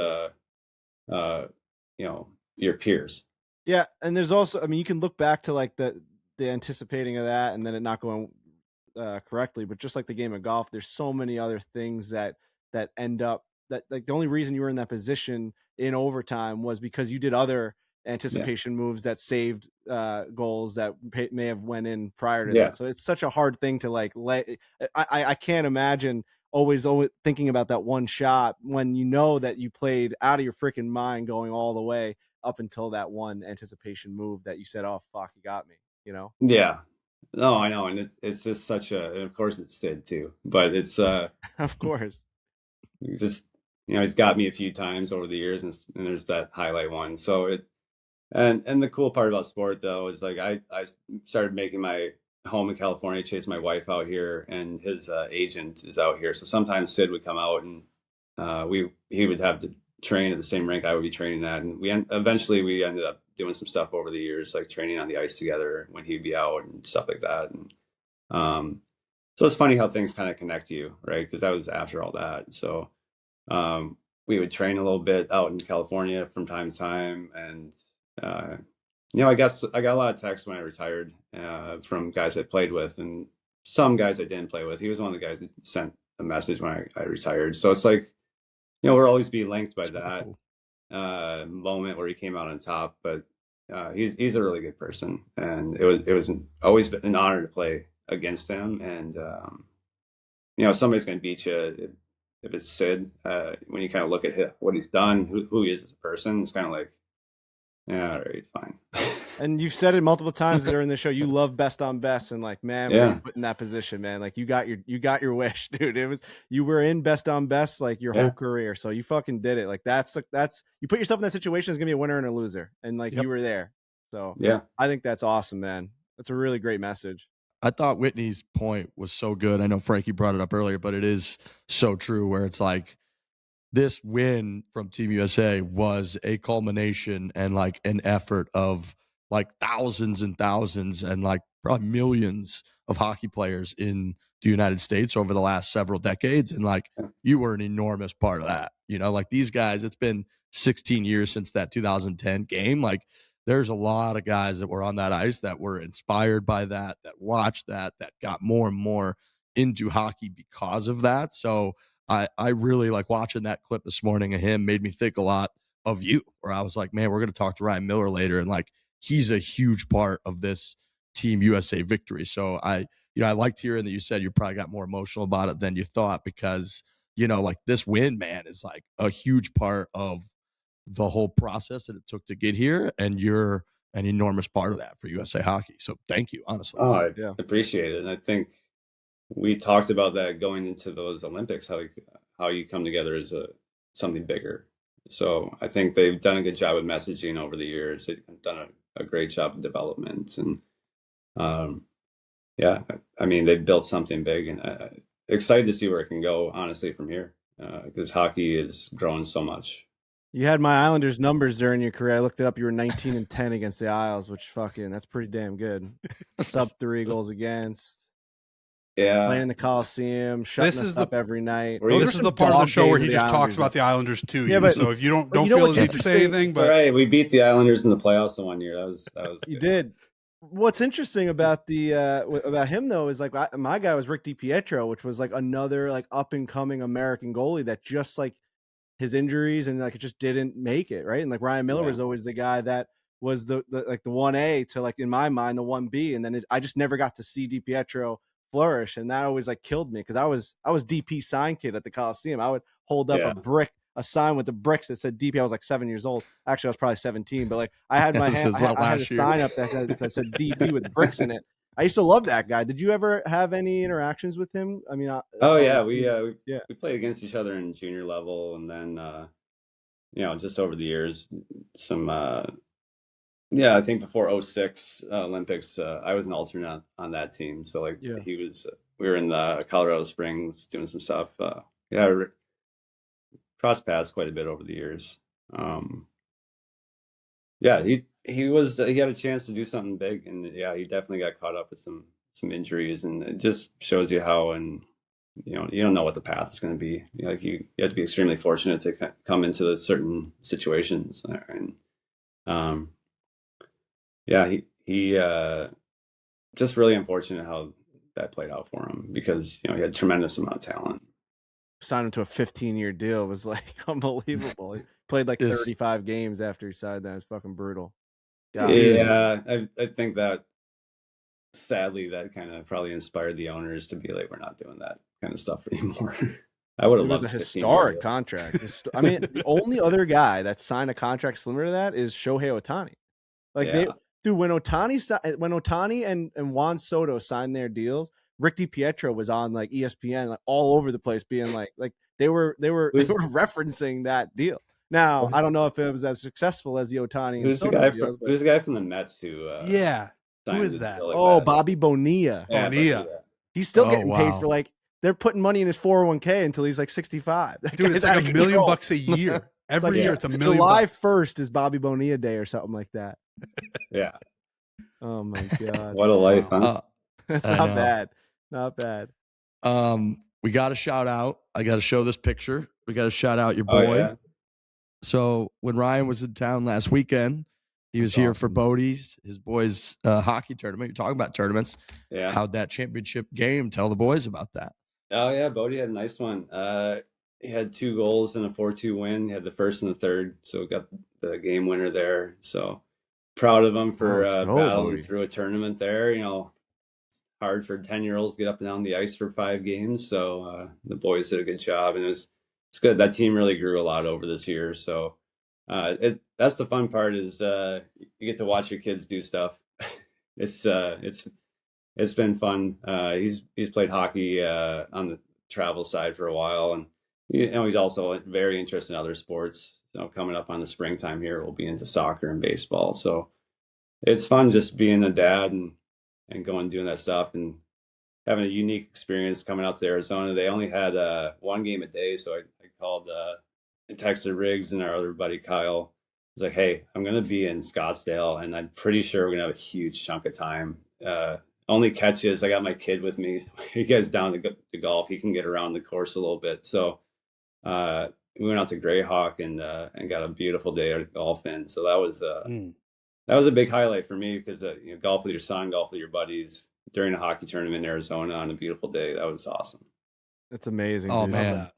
your peers. Yeah, and there's also, I mean, you can look back to like the anticipating of that and then it not going correctly, but just like the game of golf, there's so many other things that end up that, like, the only reason you were in that position in overtime was because you did other anticipation moves that saved goals that may have went in prior to that. So it's such a hard thing to like I can't imagine always thinking about that one shot when you know that you played out of your freaking mind going all the way up until that one anticipation move that you said, oh fuck, you got me, Yeah. No, I know. And it's just such and of course it's Sid too, but it's of course. He's just, he's got me a few times over the years, and there's that highlight one. So and the cool part about sport though is like I started making my home in California, chase my wife out here, and his agent is out here. So sometimes Sid would come out and he would have to train at the same rink I would be training at, and eventually we ended up doing some stuff over the years, like training on the ice together when he'd be out and stuff like that. And so it's funny how things kind of connect you, right? Because that was after all that. So we would train a little bit out in California from time to time, and I guess I got a lot of texts when I retired from guys I played with, and some guys I didn't play with. He was one of the guys that sent a message when I retired. So it's like, we'll always be linked by that moment where he came out on top. But he's a really good person, and it was always an honor to play against him. And somebody's going to beat you if it's Sid. When you kind of look at what he's done, who he is as a person, it's kind of like, yeah, all right, fine. And you've said it multiple times during the show. You love best on best, and like, man, when you put in that position, man, like you got your wish, dude. You were in best on best like your whole career, so you fucking did it. Like that's you put yourself in that situation. It's gonna be a winner and a loser, and like you were there. So yeah, I think that's awesome, man. That's a really great message. I thought Whitney's point was so good. I know Frankie brought it up earlier, but it is so true. Where it's like, this win from Team USA was a culmination and like an effort of like thousands and thousands and like probably millions of hockey players in the United States over the last several decades. And like, you were an enormous part of that, like these guys, it's been 16 years since that 2010 game. Like, there's a lot of guys that were on that ice that were inspired by that watched that got more and more into hockey because of that. So I really like watching that clip this morning of him made me think a lot of you, where I was like, man, we're going to talk to Ryan Miller later. And like, he's a huge part of this Team USA victory. So I liked hearing that you said you probably got more emotional about it than you thought, because, like this win, man, is like a huge part of the whole process that it took to get here. And you're an enormous part of that for USA Hockey. So thank you, honestly. Oh, I appreciate it. And I think we talked about that going into those Olympics, how you come together as something bigger. So I think they've done a good job of messaging over the years. They've done a great job of development, and yeah, I mean, they built something big, and excited to see where it can go, honestly, from here, because hockey is growing so much. You had my Islanders numbers during your career. I looked it up. You were 19-10 against the Isles, which that's pretty damn good. Sub 3 goals against. Yeah, Playing in the Coliseum, shutting us up every night. This is the part of the show where he just talks about the Islanders to you. But, so if you don't feel the need to say anything, but right, we beat the Islanders in the playoffs the one year. That was you did. What's interesting about about him though is like my guy was Rick DiPietro, which was like another like up and coming American goalie that just like his injuries and like it just didn't make it, right? And like Ryan Miller was always the guy that was the like the 1A to like in my mind the 1B, and then I just never got to see DiPietro flourish, and that always like killed me because I was DP sign kid at the Coliseum. I would hold up a sign with the bricks that said DP. I was like 7 years old. Actually, I was probably 17, but like I had my hand, I had a sign up that said DP with bricks in it. I used to love that guy. Did you ever have any interactions with him? I mean, we played against each other in junior level, and then just over the years, some I think before 06 Olympics, I was an alternate on that team. So like we were in the Colorado Springs doing some stuff. Crossed paths quite a bit over the years. He had a chance to do something big, and he definitely got caught up with some injuries, and it just shows you how, and you don't know what the path is going to be. Like you have to be extremely fortunate to come into certain situations, and he just really unfortunate how that played out for him because he had a tremendous amount of talent. Signed him to a 15-year deal. It was like unbelievable. He played like 35 games after he signed that. It's fucking brutal. God. Yeah, I think that sadly that kind of probably inspired the owners to be like, we're not doing that kind of stuff anymore. I would have loved a historic contract. I mean, the only other guy that signed a contract similar to that is Shohei Ohtani. Like when Ohtani and Juan Soto signed their deals, Rick DiPietro was on like ESPN like all over the place being like they were referencing that deal. Now, I don't know if it was as successful as the Ohtani and Soto deals. There's a guy from the Mets who who is that? Like Bobby Bonilla. Bonilla. He's still getting paid for like they're putting money in his 401k until he's like 65. Dude, it's like $1 million a year. Every year it's $1 million. July 1st is Bobby Bonilla Day or something like that. Yeah. Oh my God. What a life, huh? Not bad. We got to shout out. I got to show this picture. We got to shout out your boy. Oh, yeah. So when Ryan was in town last weekend, he was here for Bodie's, his boys' hockey tournament. You're talking about tournaments. Yeah. How'd that championship game? Tell the boys about that. Oh yeah, Bodie had a nice one. He had 2 goals and a 4-2 win. He had the first and the third, so got the game winner there. So proud of him for battling through a tournament there. Hard for 10-year-olds to get up and down the ice for 5 games. So the boys did a good job, and it's good. That team really grew a lot over this year. So that's the fun part is you get to watch your kids do stuff. It's been fun. He's played hockey on the travel side for a while, and he's also very interested in other sports. So coming up on the springtime here, we'll be into soccer and baseball. So it's fun just being a dad and going doing that stuff and having a unique experience coming out to Arizona. They only had 1 game a day, so I called and texted Riggs and our other buddy Kyle. I was like, hey, I'm going to be in Scottsdale, and I'm pretty sure we're going to have a huge chunk of time. Only catches, I got my kid with me. He gets down to golf. He can get around the course a little bit. So we went out to Greyhawk and got a beautiful day of golf in. So that was a big highlight for me because golf with your son, golf with your buddies during a hockey tournament in Arizona on a beautiful day. That was awesome. That's amazing. Oh, dude. man.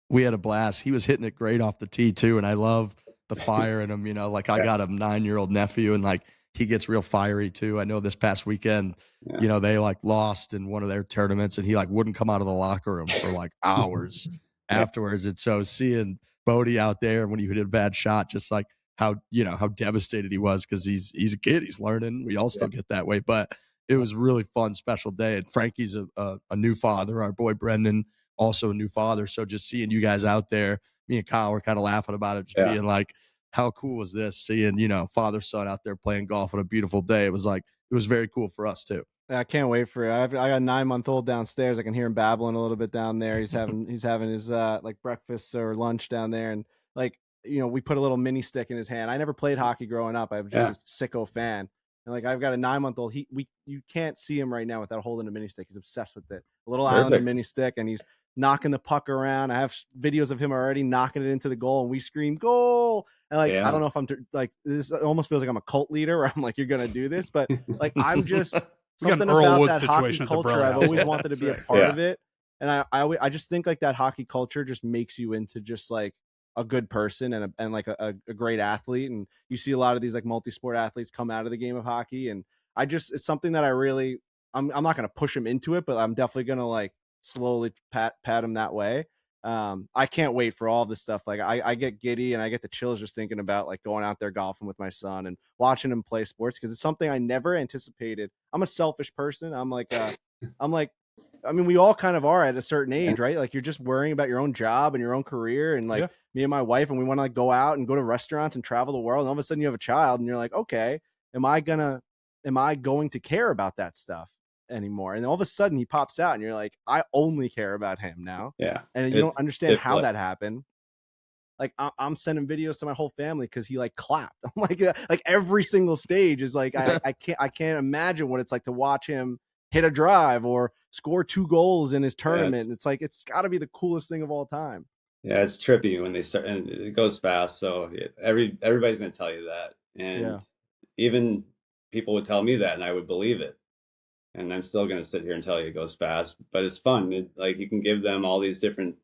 We had a blast. He was hitting it great off the tee, too, and I love the fire in him. I got a 9-year-old nephew, and, like, he gets real fiery, too. I know this past weekend, they, like, lost in one of their tournaments, and he, like, wouldn't come out of the locker room for, like, hours afterwards. And so seeing Bodie out there when he hit a bad shot, just, like, how devastated he was because he's a kid. He's learning. We all still get that way. But it was a really fun, special day. And Frankie's a new father. Our boy Brendan, also a new father. So just seeing you guys out there, me and Kyle were kind of laughing about it, just being like, how cool was this? Seeing, father, son out there playing golf on a beautiful day. It was very cool for us too. I can't wait for it. I got a 9-month-old downstairs. I can hear him babbling a little bit down there. He's having his like breakfast or lunch down there, and like we put a little mini stick in his hand. I never played hockey growing up. I was just a sicko fan, and like I've got a 9-month-old. You can't see him right now without holding a mini stick. He's obsessed with it. A little Islander mini stick, and he's knocking the puck around. I have videos of him already knocking it into the goal, and we scream goal. And like I don't know if I'm like this. Almost feels like I'm a cult leader, where I'm like, you're gonna do this, but like I'm just. Something about that hockey culture, I've always wanted to be a part of it, and I just think like that hockey culture just makes you into just like a good person and like a great athlete, and you see a lot of these like multi-sport athletes come out of the game of hockey, and it's something that I'm not going to push him into it, but I'm definitely going to like slowly pat him that way. I can't wait for all this stuff. Like I get giddy and I get the chills just thinking about like going out there golfing with my son and watching him play sports, because it's something I never anticipated. I'm a selfish person. I mean, we all kind of are at a certain age, right? Like you're just worrying about your own job and your own career, and like me and my wife, and we want to like go out and go to restaurants and travel the world. And all of a sudden you have a child and you're like, okay, am I going to care about that stuff anymore? And all of a sudden he pops out and you're like, I only care about him now. And you don't understand how that happened. Like I'm sending videos to my whole family because he like clapped. I'm like every single stage is like I can't imagine what it's like to watch him hit a drive or score 2 goals in his tournament. It's like it's got to be the coolest thing of all time. Yeah, it's trippy when they start, and it goes fast. So everybody's gonna tell you that, and even people would tell me that, and I would believe it. And I'm still going to sit here and tell you it goes fast, but it's fun. Like you can give them all these different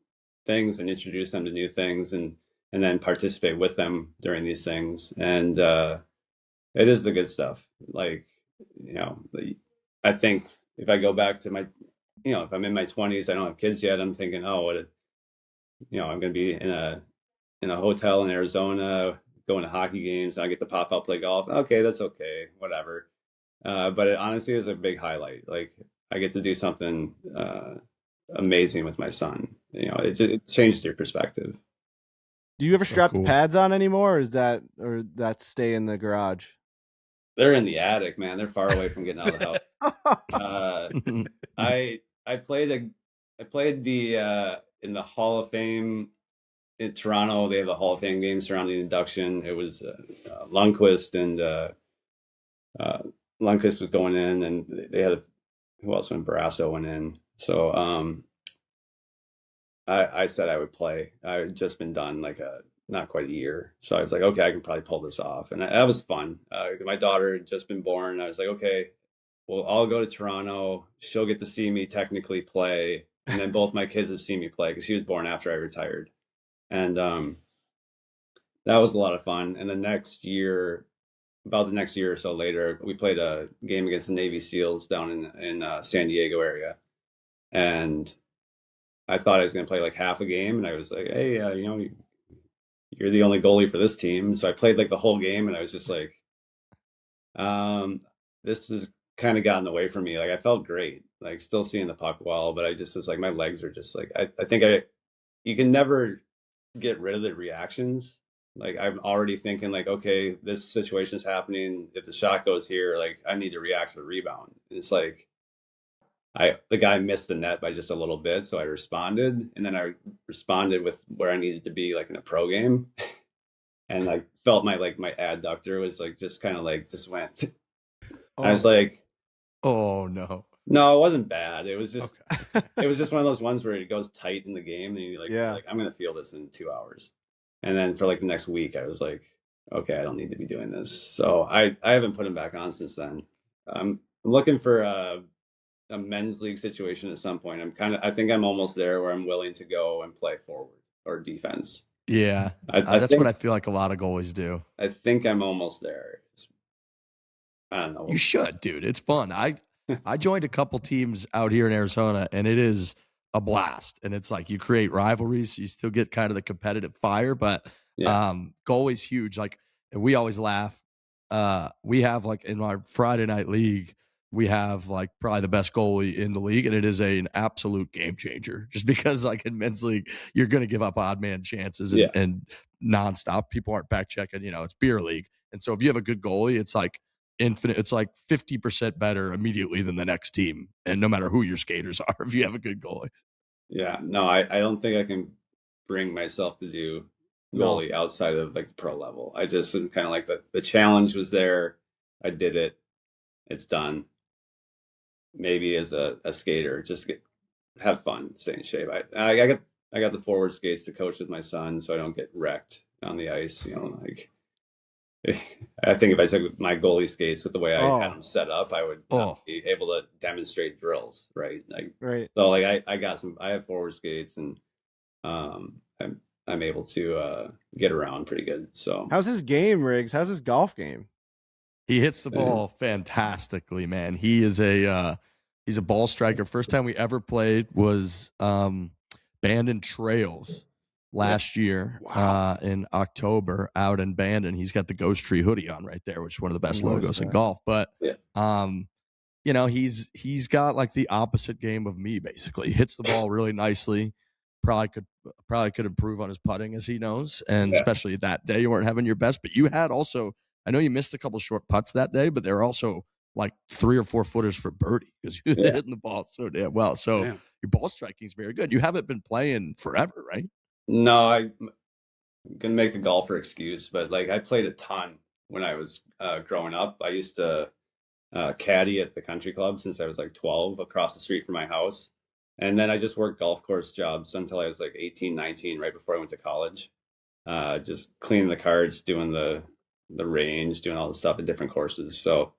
things and introduce them to new things, and then participate with them during these things. And it is the good stuff. Like, I think if I go back to my, if I'm in my 20s, I don't have kids yet. I'm thinking, I'm going to be in a hotel in Arizona, going to hockey games, and I get to pop up play golf. Okay, that's okay, whatever. But it honestly is a big highlight. Like I get to do something amazing with my son. It changes your perspective. Do you ever strap the pads on anymore, or that stay in the garage? They're in the attic, man. They're far away from getting out of the house. I played in the Hall of Fame in Toronto. They have the Hall of Fame games surrounding the induction. It was Lundqvist and Lundqvist was going in, and they had who else when Barstool went in. So I said I would play. I had just been done like not quite a year, so I was like, okay, I can probably pull this off, and that was fun. My daughter had just been born. I was like, okay, well, I'll go to Toronto. She'll get to see me technically play, and then both my kids have seen me play because she was born after I retired, and that was a lot of fun. And the next year. About the next year or so later, we played a game against the Navy SEALs down in San Diego area, and I thought I was going to play like half a game, and I was like, "Hey, you're the only goalie for this team." So I played like the whole game, and I was just like, "This has kind of gotten away from me." Like I felt great, like still seeing the puck well, but I just was like, my legs are just like I think you can never get rid of the reactions. Like I'm already thinking like, okay, this situation is happening. If the shot goes here, like I need to react to the rebound. And it's like the guy missed the net by just a little bit, so I responded, and then I responded with where I needed to be, like in a pro game, and I felt my adductor was like just kind of like just went. I was like, oh no. No, it wasn't bad. It was just it was just one of those ones where it goes tight in the game, and you're like I'm gonna feel this in 2 hours. And then for like the next week, I was like, okay, I don't need to be doing this. So I haven't put him back on since then. I'm looking for a men's league situation at some point. I think I'm almost there where I'm willing to go and play forward or defense. Yeah, that's what I feel like a lot of goalies do. I think I'm almost there. I don't know. You should, dude. It's fun. I joined a couple teams out here in Arizona, and it is a blast. And it's like you create rivalries. You still get kind of the competitive fire, but goalie's huge. Like we always laugh. We have like in our Friday night league, we have like probably the best goalie in the league, and it is an absolute game changer. Just because like in men's league, you're going to give up odd man chances and nonstop. People aren't back checking. It's beer league, and so if you have a good goalie, it's like infinite. It's like 50% better immediately than the next team, and no matter who your skaters are, if you have a good goalie. Yeah, no, I don't think I can bring myself to do goalie outside of like the pro level. I just kind of like the challenge was there. I did it. It's done. Maybe as a skater, just have fun, stay in shape. I got the forward skates to coach with my son, so I don't get wrecked on the ice. You know, like I think if I took my goalie skates with the way I had them set up, I would not be able to demonstrate drills, right? Like, right. So like I have forward skates, and I'm able to get around pretty good. So how's his game, Riggs? How's his golf game? He hits the ball fantastically, man. He is he's a ball striker. First time we ever played was Bandon Trails last year in October out in Bandon. He's got the Ghost Tree hoodie on right there, which is one of the best logos in golf. But you know, he's got like the opposite game of me, basically. He hits the ball really nicely. Probably could improve on his putting, as he knows, and especially that day you weren't having your best. But you had also, I know you missed a couple short putts that day, but they were also like 3 or 4 footers for birdie because you were hitting the ball so damn well. So your ball striking is very good. You haven't been playing forever, right? No, I'm gonna make the golfer excuse, but like I played a ton when I was growing up. I used to caddy at the country club since I was like 12 across the street from my house. And then I just worked golf course jobs until I was like 18, 19, right before I went to college. Just cleaning the carts, doing the range, doing all the stuff at different courses. So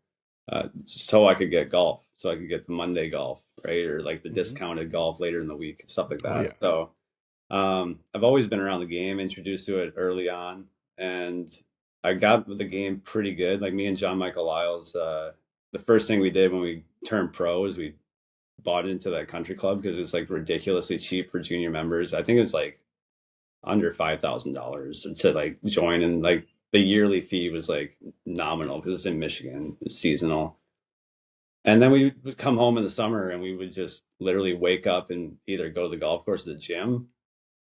I could get golf. So I could get the Monday golf, right? Or like the discounted golf later in the week, stuff like that. So I've always been around the game, introduced to it early on. And I got the game pretty good. Like me and John Michael Lyles, the first thing we did when we turned pro is we bought into that country club because it was like ridiculously cheap for junior members. I think it was like under $5,000 to like join, and like the yearly fee was like nominal because it's in Michigan, it's seasonal. And then we would come home in the summer and we would just literally wake up and either go to the golf course or the gym,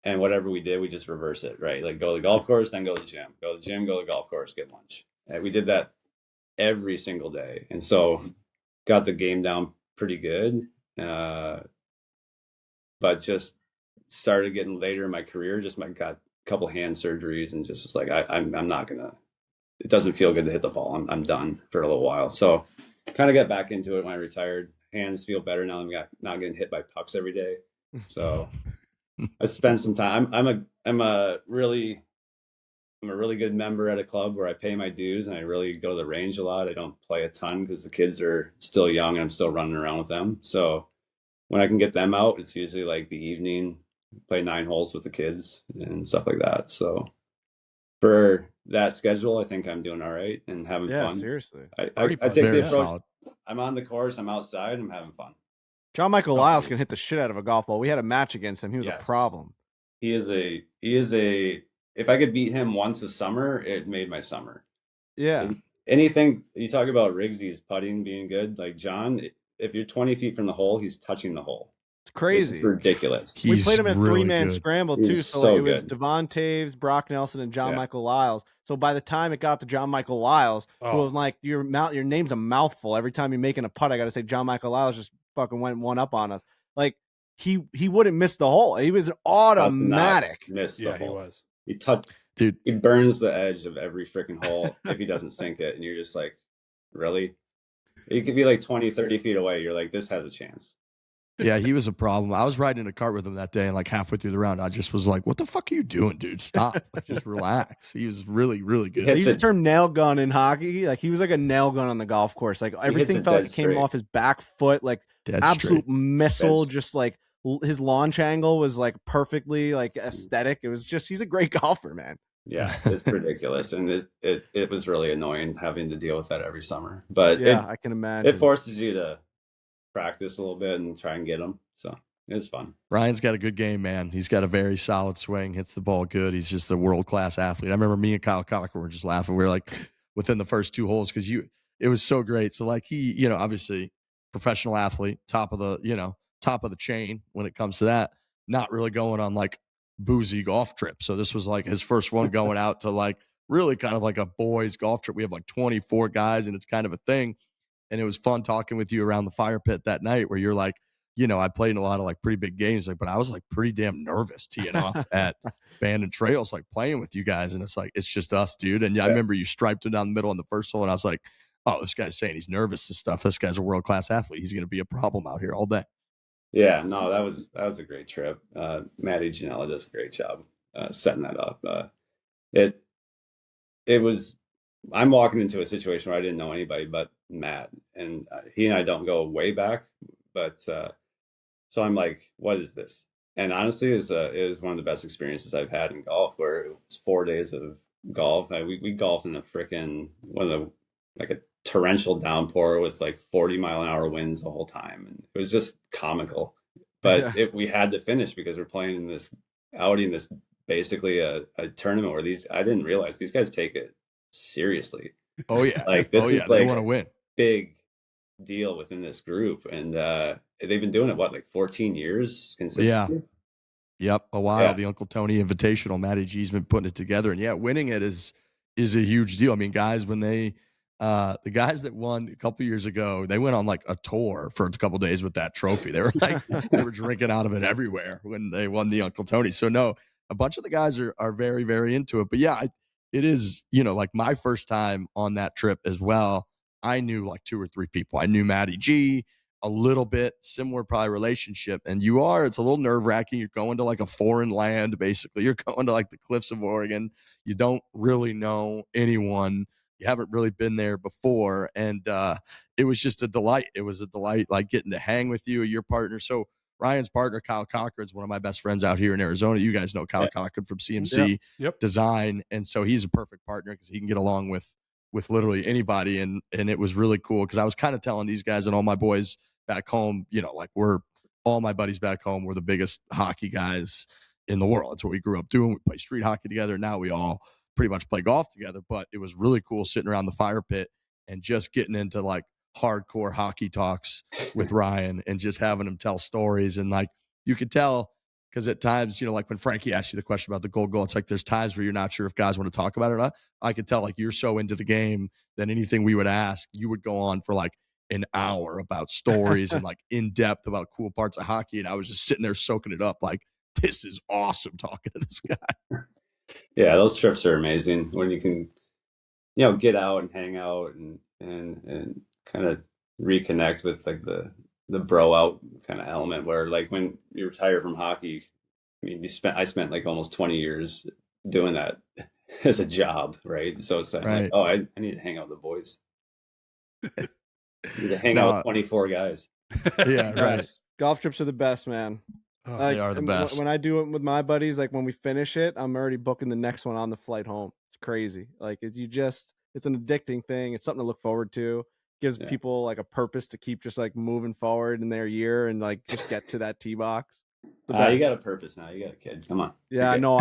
and whatever we did, we just reverse it, right? Like go to the golf course, then go to the gym, go to the gym, go to the golf course, get lunch. And we did that every single day, and so got the game down pretty good. But just started getting later in my career, just got a couple hand surgeries and just was like, I'm not gonna, it doesn't feel good to hit the ball. I'm done for a little while. So kind of got back into it when I retired. Hands feel better now. I'm not getting hit by pucks every day. So I spent some time. I'm a really good member at a club where I pay my dues and I really go to the range a lot. I don't play a ton because the kids are still young and I'm still running around with them. So when I can get them out, it's usually like the evening, play 9 holes with the kids and stuff like that. So for that schedule, I think I'm doing all right and having fun. Yeah, seriously. I take the approach. Solid. I'm on the course. I'm outside. I'm having fun. John Michael Lyles can hit the shit out of a golf ball. We had a match against him. He was a problem. He is a. If I could beat him once a summer, it made my summer. Yeah. Anything you talk about Riggsy's putting being good, like John, if you're 20 feet from the hole, he's touching the hole. It's crazy. It's ridiculous. We played him in a 3-man scramble too. So it was Devon Taves, Brock Nelson, and John Michael Lyles. So by the time it got up to John Michael Lyles, who was like, your name's a mouthful. Every time you're making a putt, I got to say John Michael Lyles just fucking went one up on us. Like he wouldn't miss the hole. He was automatic. Missed the hole. He was. Dude, he burns the edge of every freaking hole if he doesn't sink it. And you're just like, really? He could be like 20, 30 feet away. You're like, this has a chance. Yeah, he was a problem. I was riding in a cart with him that day, and like halfway through the round, I just was like, what the fuck are you doing, dude? Stop. Like, just relax. He was really, really good. They use the term nail gun in hockey. Like he was like a nail gun on the golf course. Like everything felt like it came off his back foot, like absolute missile, just like his launch angle was like perfectly like aesthetic. It was just, he's a great golfer, man. Yeah, it's ridiculous. And it was really annoying having to deal with that every summer. But yeah, I can imagine. It forces you to practice a little bit and try and get them. So it's fun. Ryan's got a good game, man. He's got a very solid swing, hits the ball good. He's just a world-class athlete. I remember me and Kyle Cocker were just laughing. We were like within the first 2 holes because it was so great. So like he, obviously professional athlete, top of the chain when it comes to that, not really going on like boozy golf trips. So this was like his first one going out to like really kind of like a boys golf trip. We have like 24 guys, and it's kind of a thing. And it was fun talking with you around the fire pit that night where you're like, I played in a lot of like pretty big games, like, but I was like pretty damn nervous teeing off at Bandon Trails, like playing with you guys. And it's like, it's just us, dude. And I remember you striped him down the middle in the first hole, and I was like, oh, this guy's saying he's nervous and stuff. This guy's a world-class athlete. He's going to be a problem out here all day. Yeah, no, that was a great trip. Matty Janela does a great job setting that up. It was, I'm walking into a situation where I didn't know anybody but Matt, and he and I don't go way back, but so I'm like, what is this? And honestly, it was one of the best experiences I've had in golf, where it was 4 days of golf. We golfed in a freaking like a torrential downpour with like 40-mile-an-hour winds the whole time, and it was just comical. But we had to finish because we're playing in this outing, this basically a tournament where I didn't realize these guys take it seriously. Oh yeah, like this is like they want to win. Big deal within this group, and they've been doing it like 14 years consistently. Yep, a while. Yeah. The Uncle Tony Invitational, Matty G's been putting it together, and winning it is a huge deal. I mean, guys, when they the guys that won a couple years ago, they went on like a tour for a couple days with that trophy. They were like they were drinking out of it everywhere when they won the Uncle Tony. So no, a bunch of the guys are very, very into it. But yeah, it is, like my first time on that trip as well. I knew like 2 or 3 people. I knew Matty G a little bit, similar probably relationship. And it's a little nerve-wracking. You're going to like a foreign land, basically. You're going to like the cliffs of Oregon. You don't really know anyone. You haven't really been there before. And it was just a delight. It was a delight, like getting to hang with you, your partner. So Ryan's partner, Kyle Cochran's one of my best friends out here in Arizona. You guys know Kyle Cochran from CMC Design. And so he's a perfect partner because he can get along with literally anybody. And it was really cool because I was kind of telling these guys and all my boys back home, like all my buddies back home were the biggest hockey guys in the world. That's what we grew up doing. We play street hockey together. Now we all pretty much play golf together, but it was really cool sitting around the fire pit and just getting into like hardcore hockey talks with Ryan and just having him tell stories. And like, you could tell, because at times, like when Frankie asked you the question about the gold goal, it's like there's times where you're not sure if guys want to talk about it or not. I could tell like you're so into the game that anything we would ask, you would go on for like an hour about stories and like in depth about cool parts of hockey. And I was just sitting there soaking it up like, this is awesome talking to this guy. Yeah, those trips are amazing when you can, get out and hang out and kind of reconnect with like the bro out kind of element, where like when you retire from hockey, I mean, I spent like almost 20 years doing that as a job, right? So it's like, right. I need to hang out with the boys. I need to hang out with 24 guys. Yeah, right. Golf trips are the best, man. They are the best. When I do it with my buddies, like when we finish it, I'm already booking the next one on the flight home. It's crazy. Like it's an addicting thing. It's something to look forward to. Gives people like a purpose to keep just like moving forward in their year and like just get to that tee box. You got a purpose now. You got a kid. Come on. Yeah, I know.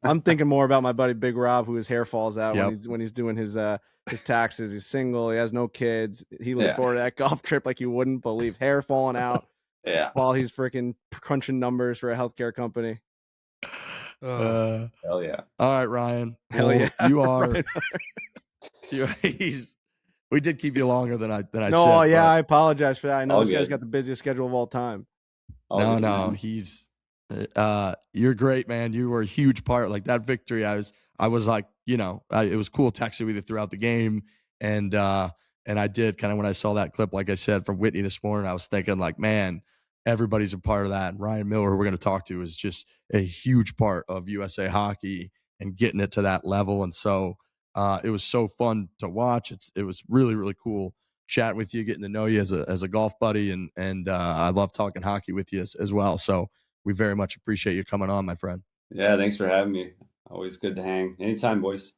I'm thinking more about my buddy Big Rob, who his hair falls out when he's doing his taxes. He's single. He has no kids. He looks forward to that golf trip like you wouldn't believe. Hair falling out. Yeah. While he's freaking crunching numbers for a healthcare company. Hell yeah. All right, Ryan. Hell yeah. You are. We did keep you longer than I said. No, yeah, I apologize for that. I know this guy's got the busiest schedule of all time. No, he's. You're great, man. You were a huge part. Like that victory, I was like, it was cool texting with you throughout the game, and I did kind of when I saw that clip, like I said, from Whitney this morning, I was thinking like, man, everybody's a part of that. And Ryan Miller, who we're going to talk to, is just a huge part of USA hockey and getting it to that level. And so it was so fun to watch. It was really, really cool chatting with you, getting to know you as a golf buddy. And I love talking hockey with you as well. So we very much appreciate you coming on, my friend. Yeah, thanks for having me. Always good to hang. Anytime, boys.